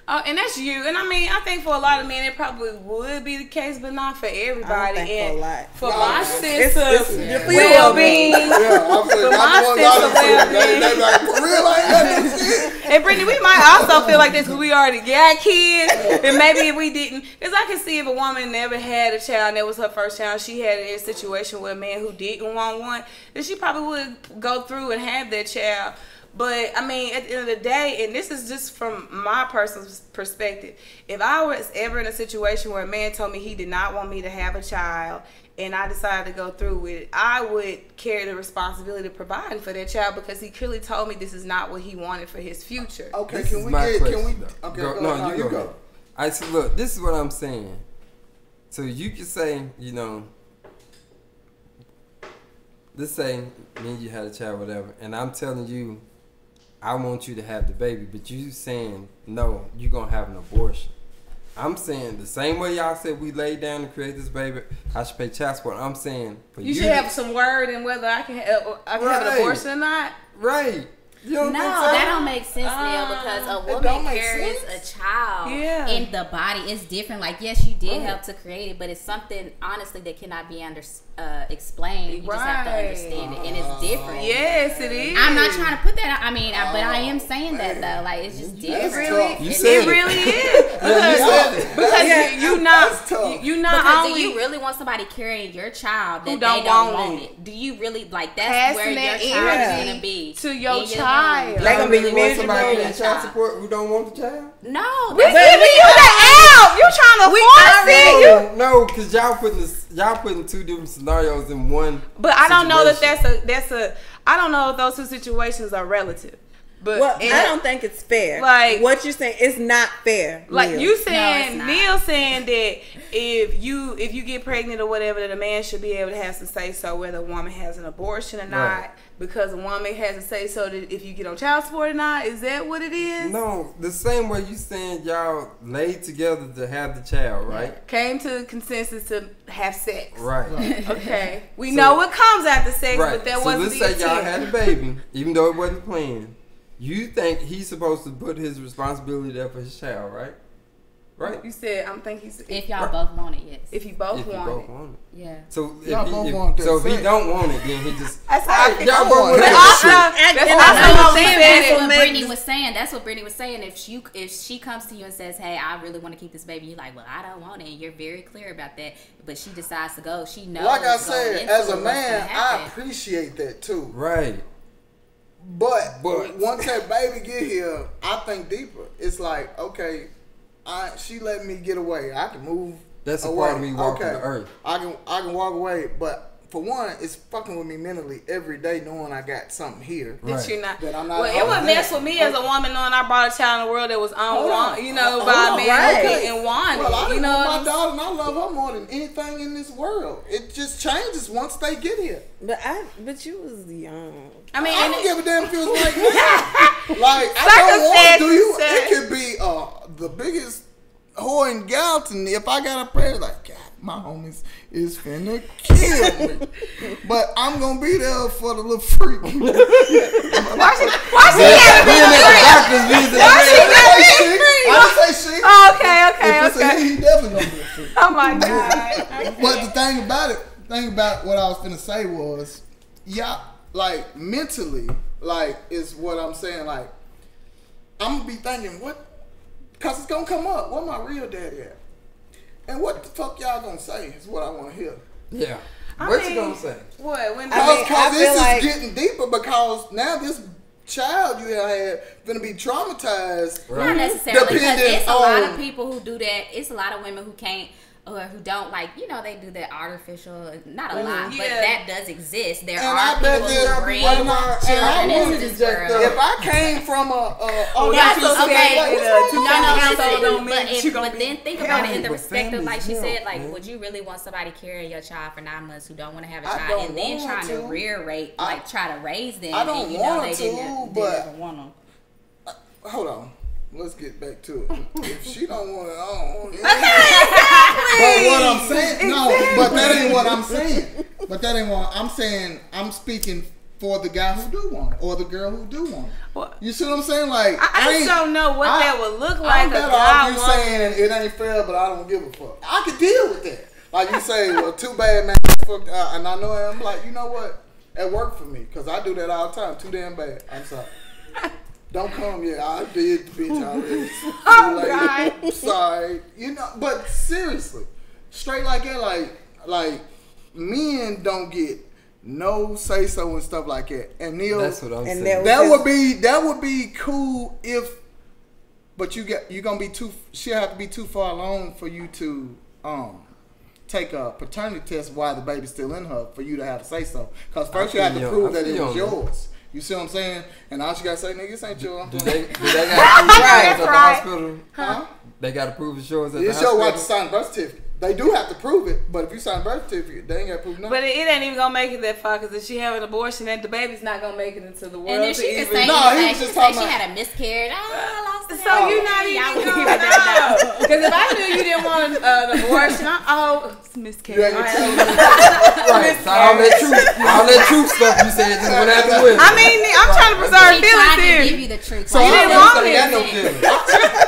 S5: And that's you. And I mean, I think for a lot of men, it probably would be the case, but not for everybody.
S4: I don't think
S5: for my sense
S4: it's
S5: of well-being,
S7: Yeah, I'm saying,
S5: for my sense of well-being,
S7: they like, for real, I ain't got no shit.
S5: And Brittany, we might also feel like this because we already got kids, and maybe if we didn't, because I can see if a woman never had a child and that was her first child, she had it in a situation with a man who didn't want one, then she probably would go through and have that child. But I mean, at the end of the day, and this is just from my personal perspective, if I was ever in a situation where a man told me he did not want me to have a child, and I decided to go through with it, I would carry the responsibility of providing for that child because he clearly told me this is not what he wanted for his future.
S7: Okay,
S6: This
S7: can
S6: is
S7: we
S6: my
S7: get?
S6: question,
S7: Can we?
S6: though.
S7: Okay,
S6: Go-
S7: go,
S6: no,
S7: no,
S6: you
S7: you
S6: go.
S7: go.
S6: I see. Look, this is what I'm saying. So you can say, you know, let's say me and you had a child, whatever, and I'm telling you, I want you to have the baby, but you saying no, you gonna have an abortion. I'm saying the same way y'all said we laid down to create this baby, I should pay child support. I'm saying for
S5: You should have some word in whether I can have an
S6: Right.
S5: abortion or not.
S6: right. You don't
S8: No,
S6: think so?
S8: that don't make sense, Neil, because a
S7: don't
S8: woman
S7: make
S8: carries
S7: sense.
S8: a child
S5: Yeah.
S8: in the body. It's different. Like, yes, you did help to create it, but it's something, honestly, that cannot be explained. You just have to
S5: Right.
S8: understand it, and it's different.
S5: Yes, it is.
S8: I'm not trying to put that out. I mean, but I am saying that, though. Like, it's just
S5: It
S8: different.
S5: really,
S6: You
S8: It
S6: said
S5: it
S6: it.
S5: really is. Because you
S7: That's tough.
S5: you not
S8: Because
S5: only
S8: do you really want somebody carrying your child that
S5: Who
S8: they
S5: don't
S8: don't
S5: want
S8: want
S5: it?
S8: it? Do you really, like, that's
S5: passing
S8: where your
S5: that
S8: child is
S5: energy
S8: going to be?
S5: to your
S8: in
S5: child.
S8: home.
S4: They gonna be
S6: really want somebody
S4: miserable.
S6: paying child support who don't want the child?
S8: No.
S5: We
S8: that's-
S5: giving you the help. You trying to force it.
S6: No, because y'all putting two different scenarios in one.
S5: But I don't know that
S6: situation.
S5: that's a. I don't know if those two situations are relative. But
S4: Well, I don't think it's fair.
S5: Like-
S4: what you're saying is not fair.
S5: Like
S4: Neil.
S5: you saying,
S8: not.
S5: Neil saying that if you get pregnant or whatever, that a man should be able to have some say so whether a woman has an abortion or not,
S6: Right.
S5: because a woman has a say so that if you get on child support or not. Is that what it is?
S6: No, the same way you saying y'all laid together to have the child, right?
S5: Came to a consensus to have sex.
S6: Right.
S5: Okay. We
S6: So-
S5: know what comes after sex,
S6: Right.
S5: but that
S6: So
S5: wasn't
S6: let's
S5: the
S6: say y'all
S5: intent.
S6: had a baby, even though it wasn't planned. You think he's supposed to put his responsibility there for his child, right? Right.
S5: You said I'm thinking you said
S8: If y'all both want it, yes.
S5: if you both
S6: If you
S5: want
S6: both
S5: it.
S6: want it.
S8: Yeah.
S6: So
S7: Y'all both want that
S6: if he
S7: sex.
S6: don't want it, then he just
S5: That's how I
S6: Hey,
S5: feel.
S6: y'all
S7: I
S6: both
S7: want
S6: want
S5: But
S7: that
S6: that
S5: also,
S6: shit.
S5: that's
S4: and
S5: also
S4: I know
S5: what
S4: I'm
S5: we
S4: saying
S5: said.
S8: That's what
S4: make
S8: Brittany
S4: this-
S8: was saying. That's what Brittany was saying. If she comes to you and says, "Hey, I really want to keep this baby," you're like, "Well, I don't want it." And you're very clear about that. But she decides to go. She knows.
S7: Like I
S8: going
S7: said,
S8: into
S7: as
S8: it
S7: a
S8: what's
S7: man,
S8: gonna
S7: I
S8: happen.
S7: appreciate that too.
S6: right.
S7: But
S6: But-
S7: once that baby get here, I think deeper. It's like, okay, she let me get away. I can move.
S6: That's a
S7: away.
S6: part of me walking
S7: Okay.
S6: the earth.
S7: I can walk away, but for one, it's fucking with me mentally every day knowing I got something here.
S5: That
S6: Right.
S5: you're not.
S7: That I'm not
S5: Well, it would
S7: on
S5: mess
S7: that.
S5: with me as a woman knowing I brought a child in the world that was
S7: Hold
S5: unwanted,
S7: on.
S5: you know,
S7: Hold
S5: by
S7: on,
S5: a man
S4: right.
S5: and wanted.
S7: Well, I
S5: you
S7: didn't
S5: know,
S7: want
S5: what
S7: my
S5: I'm
S7: daughter, and I love her more than anything in this world. It just changes once they get here.
S4: But you was young.
S5: I mean,
S7: I
S5: and
S7: don't give a damn if it was like that. Like, I don't want to do you.
S5: Circumstances
S7: It could be the biggest whore in Gallatin. If I got a prayer, like, God, my homies is finna kill me. But I'm going to be there for the little freak.
S5: why she gotta be a freak? Why she gotta be a freak?
S7: I didn't say she.
S5: Oh, okay,
S7: If it's a
S5: okay.
S7: he definitely going to be a freak.
S5: Oh my God.
S7: But the thing about what I was finna say was, yeah, like mentally, like is what I'm saying. Like I'm gonna be thinking, what? Cause it's gonna come up. Where my real daddy at? And what the fuck y'all gonna say is what I want to hear.
S6: Yeah.
S5: I
S6: What
S5: mean,
S6: you gonna say?
S5: What? When
S4: I mean,
S7: Cause
S4: I
S7: this
S4: feel
S7: is
S4: like-
S7: getting deeper because now this child you had gonna be traumatized.
S8: Not necessarily, because
S7: Depending
S8: it's a lot of
S7: on-
S8: people who do that. It's a lot of women who can't or who don't like, you know, they do that artificial, not a lot, but
S5: Yeah.
S8: that does exist. There
S7: And
S8: are
S7: I bet
S8: people
S7: there's
S8: who bring
S7: people
S8: children
S6: wanna
S8: into this
S6: reject
S8: world.
S7: If I came from a
S5: that's
S7: piece of-
S5: okay.
S7: like, what's
S5: No,
S7: wrong with
S8: No,
S7: that?
S5: household
S8: listen,
S5: don't mean
S8: but,
S5: you gonna
S8: but
S5: be
S8: then think about it in the
S6: But
S8: perspective, like she
S6: families
S8: said,
S6: help,
S8: like,
S6: man.
S8: would you really want somebody carrying your child for 9 months who don't want to have a
S7: I
S8: child
S7: don't
S8: and then
S7: want
S8: trying to
S7: to.
S8: rear rape,
S7: I-
S8: like try to raise them,
S7: I don't
S8: and you know
S7: want
S8: they
S7: to,
S8: didn't
S7: but-
S8: want them.
S7: Hold on. Let's get back to it. If she don't want it, I don't want it.
S5: Exactly.
S7: But what I'm saying, no, but that ain't what I'm saying. But that ain't what I'm saying. I'm speaking for the guy who do want it or the girl who do want it.
S5: Well,
S7: You see what I'm saying? Like
S5: I just
S7: ain't-
S5: don't know what that would look like.
S7: I'm
S5: A
S7: better
S5: guy
S7: off you
S5: wanting-
S7: saying it ain't fair, but I don't give a fuck. I could deal with that. Like you say, well, too bad, man. Fuck, and I know I'm like, you know what? It worked for me because I do that all the time. Too damn bad. I'm sorry. Don't come yet. I did the bitch already.
S5: Oh,
S7: Too late.
S5: God.
S7: Sorry. You know, but seriously, straight like that, like men don't get no say so and stuff like that. And Neil,
S6: That's what I'm saying.
S7: that would be cool if, but you're gonna be she'll have to be too far along for you to take a paternity test while the baby's still in her for you to have to say so. Because first you have to prove that it was yours. You see what I'm saying? And all she gotta say, nigga, this ain't yours.
S6: Do they got to prove it at the hospital?
S7: Huh?
S6: They got to prove it's yours at the
S7: It's
S6: hospital?
S7: your right to sign a birth certificate. They do have to prove it, but if you sign a birth certificate, they ain't got to prove nothing.
S5: But it ain't even gonna make it that far because if she have an abortion, then the baby's not gonna make it into the world.
S8: And then she could say,
S7: No, he was
S8: she
S7: just
S8: could say
S7: talking
S8: she
S7: about-
S8: had a miscarriage. I lost it.
S5: So you're not even gonna know. Because if I knew you didn't want an abortion, it's miscarriage.
S7: You ain't gonna tell me.
S6: Right. So all that truth stuff you said just went out the window.
S5: I mean, I'm trying to preserve
S8: She tried
S5: feelings
S8: to give
S5: here.
S8: you the truth.
S7: So
S5: You
S7: I
S5: didn't
S7: really
S5: want
S6: Truth
S5: it.
S6: ain't got no feeling.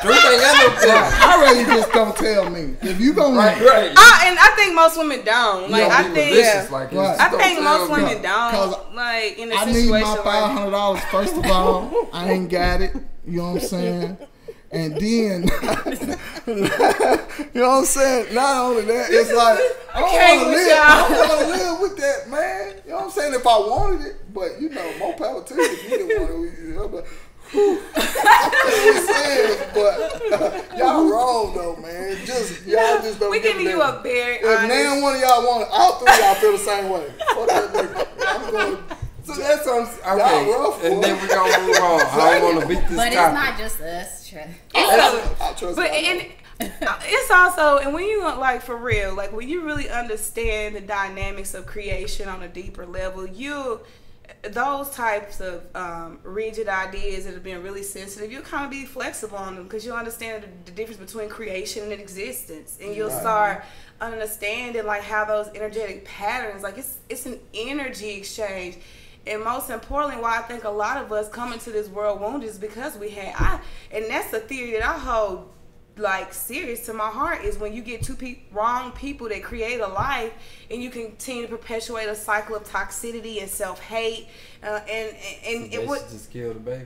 S6: Truth ain't got no feeling.
S7: I really just don't tell me. If you gonna
S6: Right.
S5: And I think most women don't. Like, I think.
S6: Like
S7: Right.
S5: I think most women
S7: 'Cause
S5: don't. Like, in a
S7: I need
S5: situation
S7: my
S5: where.
S7: $500 first of all. I ain't got it. You know what I'm saying? And then, you know what I'm saying? Not only that, it's like I don't want to live with that, man. You know what I'm saying? If I wanted it, but you know, more power to you if you didn't want it. You know, but you know what I'm saying? But y'all wrong though, man. Y'all just don't.
S5: We
S7: get
S5: giving
S7: it.
S5: you a very
S7: If
S5: honest.
S7: now one of y'all want it, all three of y'all feel the same way. Fuck that nigga. I'm going.
S6: So that's what I'm
S7: Y'all
S6: okay.
S7: rough,
S6: And
S7: boy.
S6: then we're gonna move on. I don't want to beat this
S8: But it's
S6: topic.
S8: not just us.
S7: I trust
S5: But
S7: y'all.
S5: and it's also, and when you like for real, like when you really understand the dynamics of creation on a deeper level, those types of rigid ideas that have been really sensitive, you'll kind of be flexible on them because you'll understand the difference between creation and existence, and you'll start understanding like how those energetic patterns, like it's an energy exchange. And most importantly, why I think a lot of us come into this world wounded is because and that's a theory that I hold like serious to my heart, is when you get two wrong people that create a life and you continue to perpetuate a cycle of toxicity and self-hate and it would
S6: just kill the baby.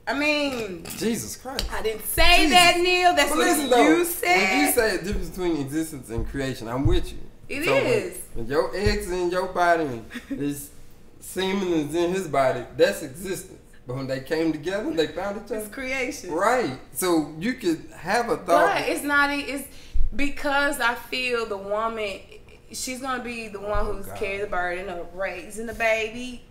S5: I mean,
S6: Jesus Christ.
S5: I didn't say that, Neil. That's
S6: But
S5: what
S6: listen, though,
S5: you
S6: when
S5: said.
S6: you say the difference between existence and creation, I'm with you.
S5: It
S6: So
S5: is.
S6: When your eggs in your body and his semen is in his body, that's existence. But when they came together, they found each
S5: It's
S6: other.
S5: creation.
S6: Right. So you could have a thought.
S5: But it's not. It's because I feel the woman, she's gonna be the one who's carrying the burden of raising the baby,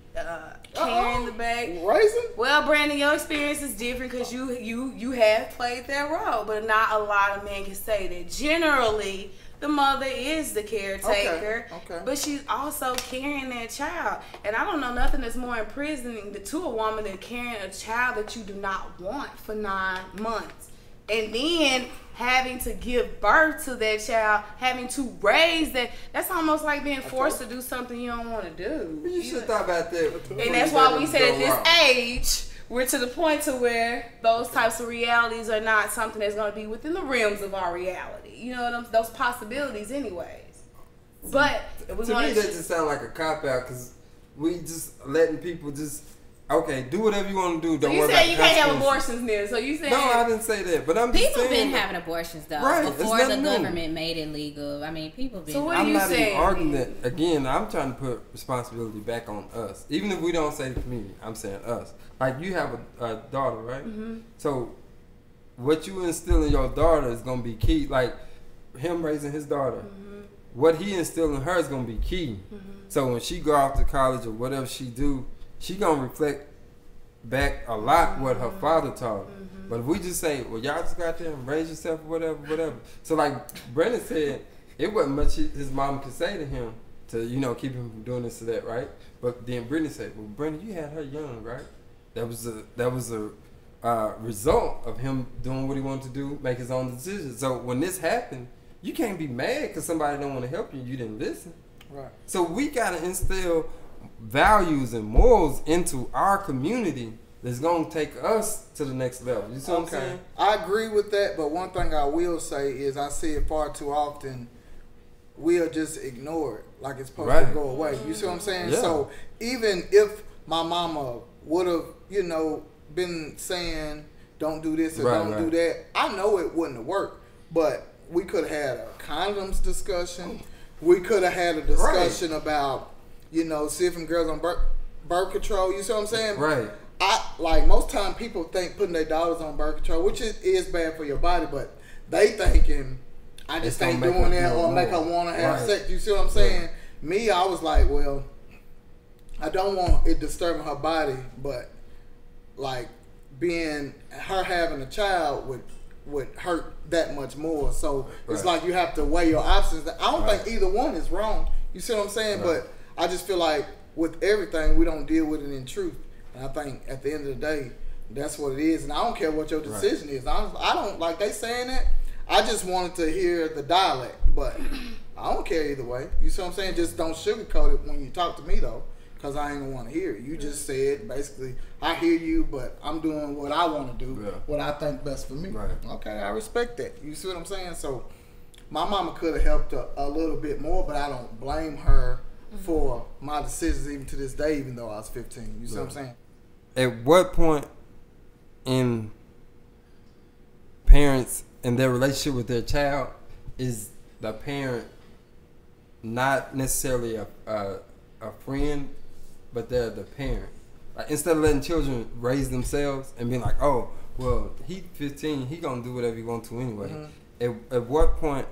S5: carrying the baby.
S7: Raising?
S5: Well, Brandon, your experience is different because you have played that role, but not a lot of men can say that. Generally, the mother is the caretaker,
S7: Okay.
S5: but she's also carrying that child. And I don't know nothing that's more imprisoning to a woman than carrying a child that you do not want for 9 months. And then having to give birth to that child, having to raise that, that's almost like being forced to do something you don't want to do.
S6: You should have thought about that.
S5: And that's why we said at this age, we're to the point to where those types of realities are not something that's going to be within the realms of our reality. You know, those possibilities anyways. But if we
S6: To
S5: want
S6: me, that just sounds like a cop-out because we just letting people just, okay, do whatever you want to do. Don't
S5: you
S6: worry
S5: said
S6: about
S5: you
S6: the
S5: can't have
S6: consequences.
S5: abortions now, so you said
S6: No, I didn't say that, but I'm just
S8: People
S6: saying.
S8: been having abortions though
S6: Right, it's
S8: before the
S6: nothing new.
S8: government made it legal. I mean, people been.
S5: So what are
S6: I'm
S5: you
S6: not
S5: saying?
S6: even arguing that. Again, I'm trying to put responsibility back on us. Even if we don't say the community, I'm saying us. Like, you have a daughter, right?
S5: Mm-hmm.
S6: So, what you instill in your daughter is going to be key. Like, him raising his daughter, what he instill in her is going to be key. So, when she go off to college or whatever she do, she going to reflect back a lot what her father taught her. But if we just say, well, y'all just got there and raise yourself or whatever. So, like Brandon said, it wasn't much his mom could say to him to, you know, keep him from doing this or that, right? But then Brittany said, well, Brandon, you had her young, right? That was a result of him doing what he wanted to do, make his own decisions. So when this happened, you can't be mad because somebody don't want to help you. You didn't listen.
S7: Right.
S6: So we got to instill values and morals into our community that's going to take us to the next level. You see what I'm saying?
S7: I agree with that, but one thing I will say is I see it far too often. We'll just ignore it like it's supposed to go away. You see what I'm saying?
S6: Yeah.
S7: So even if my mama would have, you know, been saying don't do this or don't do that. I know it wouldn't have worked, but we could have had a condoms discussion. We could have had a discussion about, you know, see if them girls on birth control. You see what I'm saying?
S6: Right.
S7: Like most time people think putting their daughters on birth control, which is bad for your body, but they thinking I just ain't doing that or make her want to have sex. You see what I'm saying? Right. Me, I was like, well, I don't want it disturbing her body, but like her having a child would hurt that much more. So it's like you have to weigh your options. I don't think either one is wrong. You see what I'm saying? But I just feel like with everything, we don't deal with it in truth. And I think at the end of the day, that's what it is. And I don't care what your decision is. I don't like they saying that. I just wanted to hear the dialect, but I don't care either way. You see what I'm saying? Just don't sugarcoat it when you talk to me though, because I ain't gonna want to hear it. You just said basically, I hear you, but I'm doing what I want to do, what I think best for me. Right. Okay, I respect that. You see what I'm saying? So my mama could have helped a little bit more, but I don't blame her for my decisions even to this day, even though I was 15. You see what I'm saying?
S6: At what point in parents and their relationship with their child is the parent not necessarily a friend, but they're the parent? Like, instead of letting children raise themselves and being like, oh, well, he 15, he gonna do whatever he want to anyway. At what point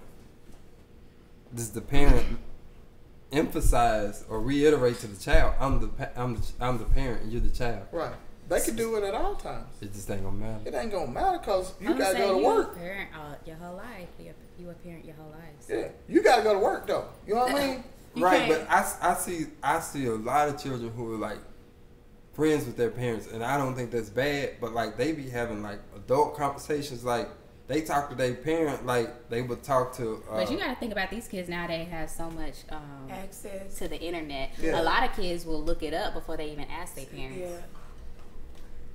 S6: does the parent emphasize or reiterate to the child, I'm the parent and you're the child?
S7: Right. They can do it at all times.
S6: It just ain't gonna matter.
S7: It ain't gonna matter because you gotta go to work.
S8: You're a parent your whole life. You a parent your whole life.
S7: Yeah, you gotta go to work though. You know what I mean?
S6: Right, but I see a lot of children who are like friends with their parents, and I don't think that's bad. But like they be having like adult conversations, like they talk to their parent like they would talk to.
S8: But you gotta think about these kids nowadays have so much
S5: access
S8: to the internet.
S7: Yeah.
S8: A lot of kids will look it up before they even ask their parents.
S5: Yeah.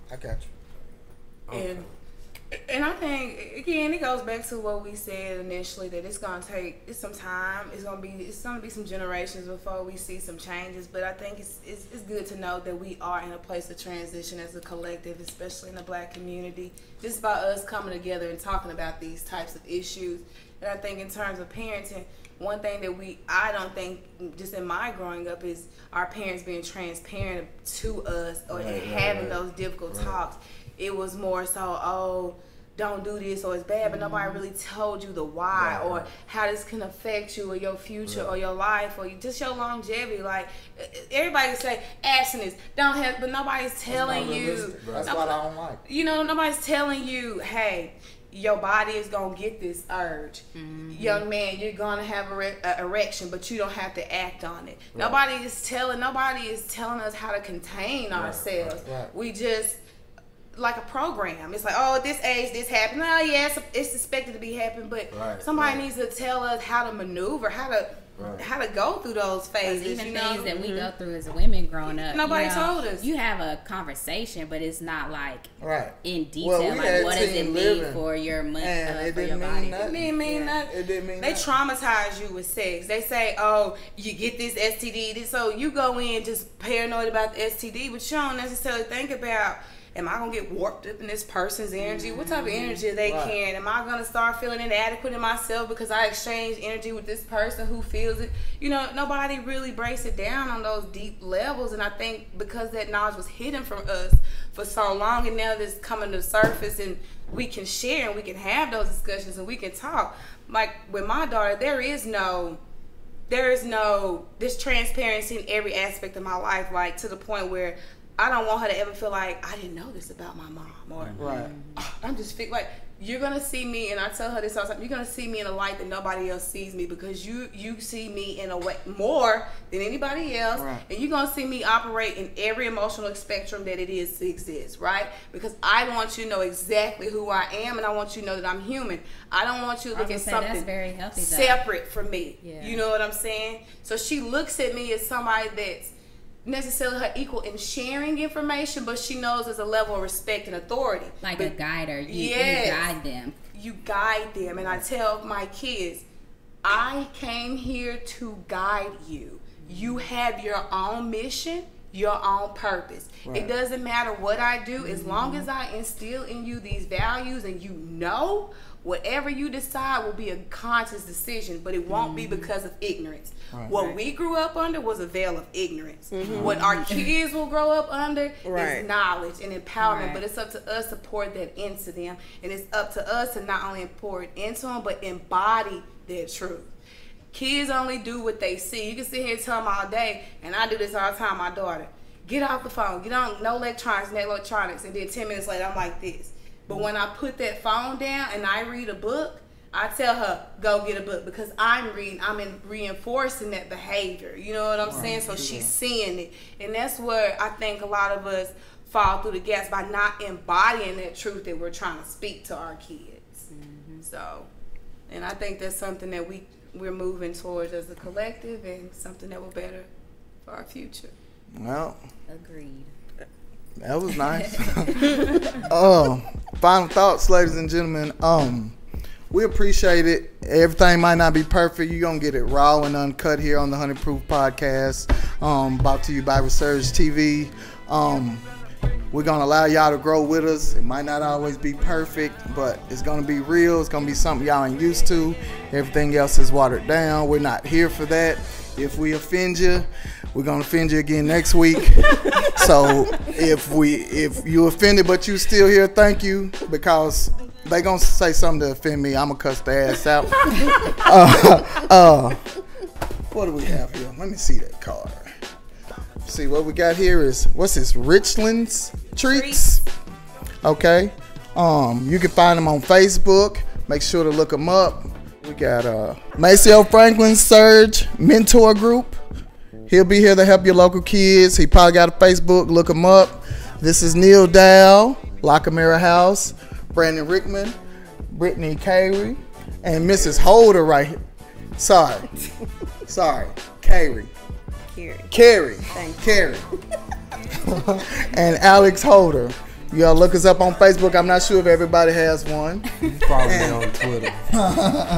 S7: I got you.
S5: Okay. And I think again it goes back to what we said initially, that it's gonna take some time. It's gonna be some generations before we see some changes. But I think it's good to know that we are in a place of transition as a collective, especially in the Black community. Just about us coming together and talking about these types of issues. And I think in terms of parenting, one thing that I don't think just in my growing up is our parents being transparent to us or having those difficult talks. It was more so, oh, don't do this or it's bad, but nobody really told you the why or how this can affect you or your future or your life or just your longevity. Like everybody say abstinence, don't have, but nobody's telling you.
S7: That's what I don't like.
S5: You know, nobody's telling you, hey, your body is gonna get this urge. Young man, you're gonna have an erection, but you don't have to act on it. Nobody is telling us how to contain ourselves. We just like a program. It's like, oh, at this age, this happened. Oh, yeah, it's expected to be happening, but somebody needs to tell us how to maneuver, how to go through those phases.
S8: Even things that we go through as women growing up.
S5: Nobody told us.
S8: You have a conversation, but it's not like in detail.
S7: Well,
S8: like, what does it mean for your money, for your body?
S5: It didn't mean nothing.
S7: It didn't mean
S5: They
S7: nothing.
S5: traumatize you with sex. They say, oh, you get this STD. So you go in just paranoid about the STD, but you don't necessarily think about, am I going to get warped up in this person's energy? What type of energy are they carrying? Am I going to start feeling inadequate in myself because I exchanged energy with this person who feels it? You know, nobody really breaks it down on those deep levels. And I think because that knowledge was hidden from us for so long, and now it's coming to the surface and we can share and we can have those discussions and we can talk. Like with my daughter, there is this transparency in every aspect of my life, like to the point where I don't want her to ever feel like I didn't know this about my mom, or I'm just like, you're gonna see me, and I tell her this all the time, you're gonna see me in a light that nobody else sees me, because you see me in a way more than anybody else, and you're gonna see me operate in every emotional spectrum that it is to exist, right? Because I want you to know exactly who I am, and I want you to know that I'm human. I don't want you to look at something
S8: that's very healthy,
S5: separate from me.
S8: Yeah.
S5: You know what I'm saying? So she looks at me as somebody that's necessarily her equal in sharing information, but she knows there's a level of respect and authority.
S8: Like a guider. You guide them. You
S5: guide them. And I tell my kids, I came here to guide you. You have your own mission your own purpose.
S7: Right.
S5: It doesn't matter what I do, as long as I instill in you these values and you know whatever you decide will be a conscious decision, but it won't be because of ignorance.
S7: Right.
S5: What we grew up under was a veil of ignorance. What our kids will grow up under
S4: Right.
S5: is knowledge and empowerment,
S8: Right.
S5: but it's up to us to pour that into them, and it's up to us to not only pour it into them, but embody their truth. Kids only do what they see. You can sit here and tell them all day, and I do this all the time, my daughter, get off the phone, get on, no electronics, and then 10 minutes later, I'm like this. But when I put that phone down and I read a book, I tell her, go get a book, because I'm reading, reinforcing that behavior. You know what I'm saying? So she's seeing it. And that's where I think a lot of us fall through the gaps, by not embodying that truth that we're trying to speak to our kids. So, and I think that's something that we're moving towards as a collective, and something that will better for our future.
S7: Well,
S8: Agreed.
S7: that was nice. Final thoughts, ladies and gentlemen. We appreciate it. Everything might not be perfect. You're going to get it raw and uncut here on the 100 Proof Podcast, brought to you by Resurge TV. We're going to allow y'all to grow with us. It might not always be perfect, but it's going to be real. It's going to be something y'all ain't used to. Everything else is watered down. We're not here for that. If we offend you, we're going to offend you again next week. So if you offended but you still here, thank you, because they going to say something to offend me. I'm going to cuss their ass out. What do we have here? Let me see that card. See, what we got here is, what's this, Richland's Treats? Okay. You can find them on Facebook. Make sure to look them up. We got Maceo Franklin's Surge Mentor Group. He'll be here to help your local kids. He probably got a Facebook. Look him up. This is Neil Dow, Lockamera House, Brandon Rickman, Brittany Carey, and Mrs. Holder right here. Sorry, Carey. Carey. And Alex Holder. Y'all look us up on Facebook. I'm not sure if everybody has one.
S6: Follow me on Twitter.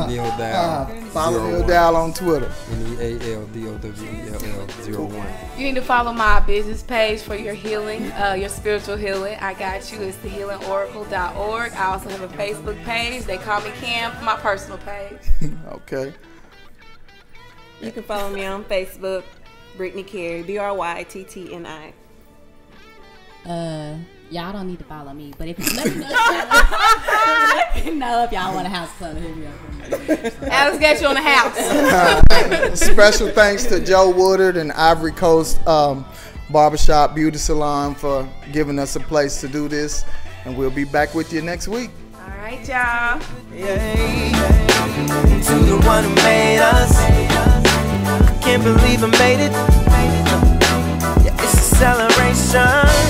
S6: Neil Dow.
S7: Follow Neil Dow on Twitter.
S6: NEALDOWELL01.
S5: You need to follow my business page for your healing, your spiritual healing. I got you. It's thehealingoracle.org. I also have a Facebook page. They call me Cam for my personal page.
S7: Okay.
S4: You can follow me on Facebook, Brittany Carey, BRYTTNI.
S8: Y'all don't need to follow me, but if you let me know if y'all want a house club, hit me up.
S5: Alex got you on the house.
S7: Special thanks to Joe Woodard and Ivory Coast Barbershop Beauty Salon for giving us a place to do this. And we'll be back with you next week.
S5: All right, y'all.
S9: To the one who made us, I can't believe I made it. Yeah, it's a celebration.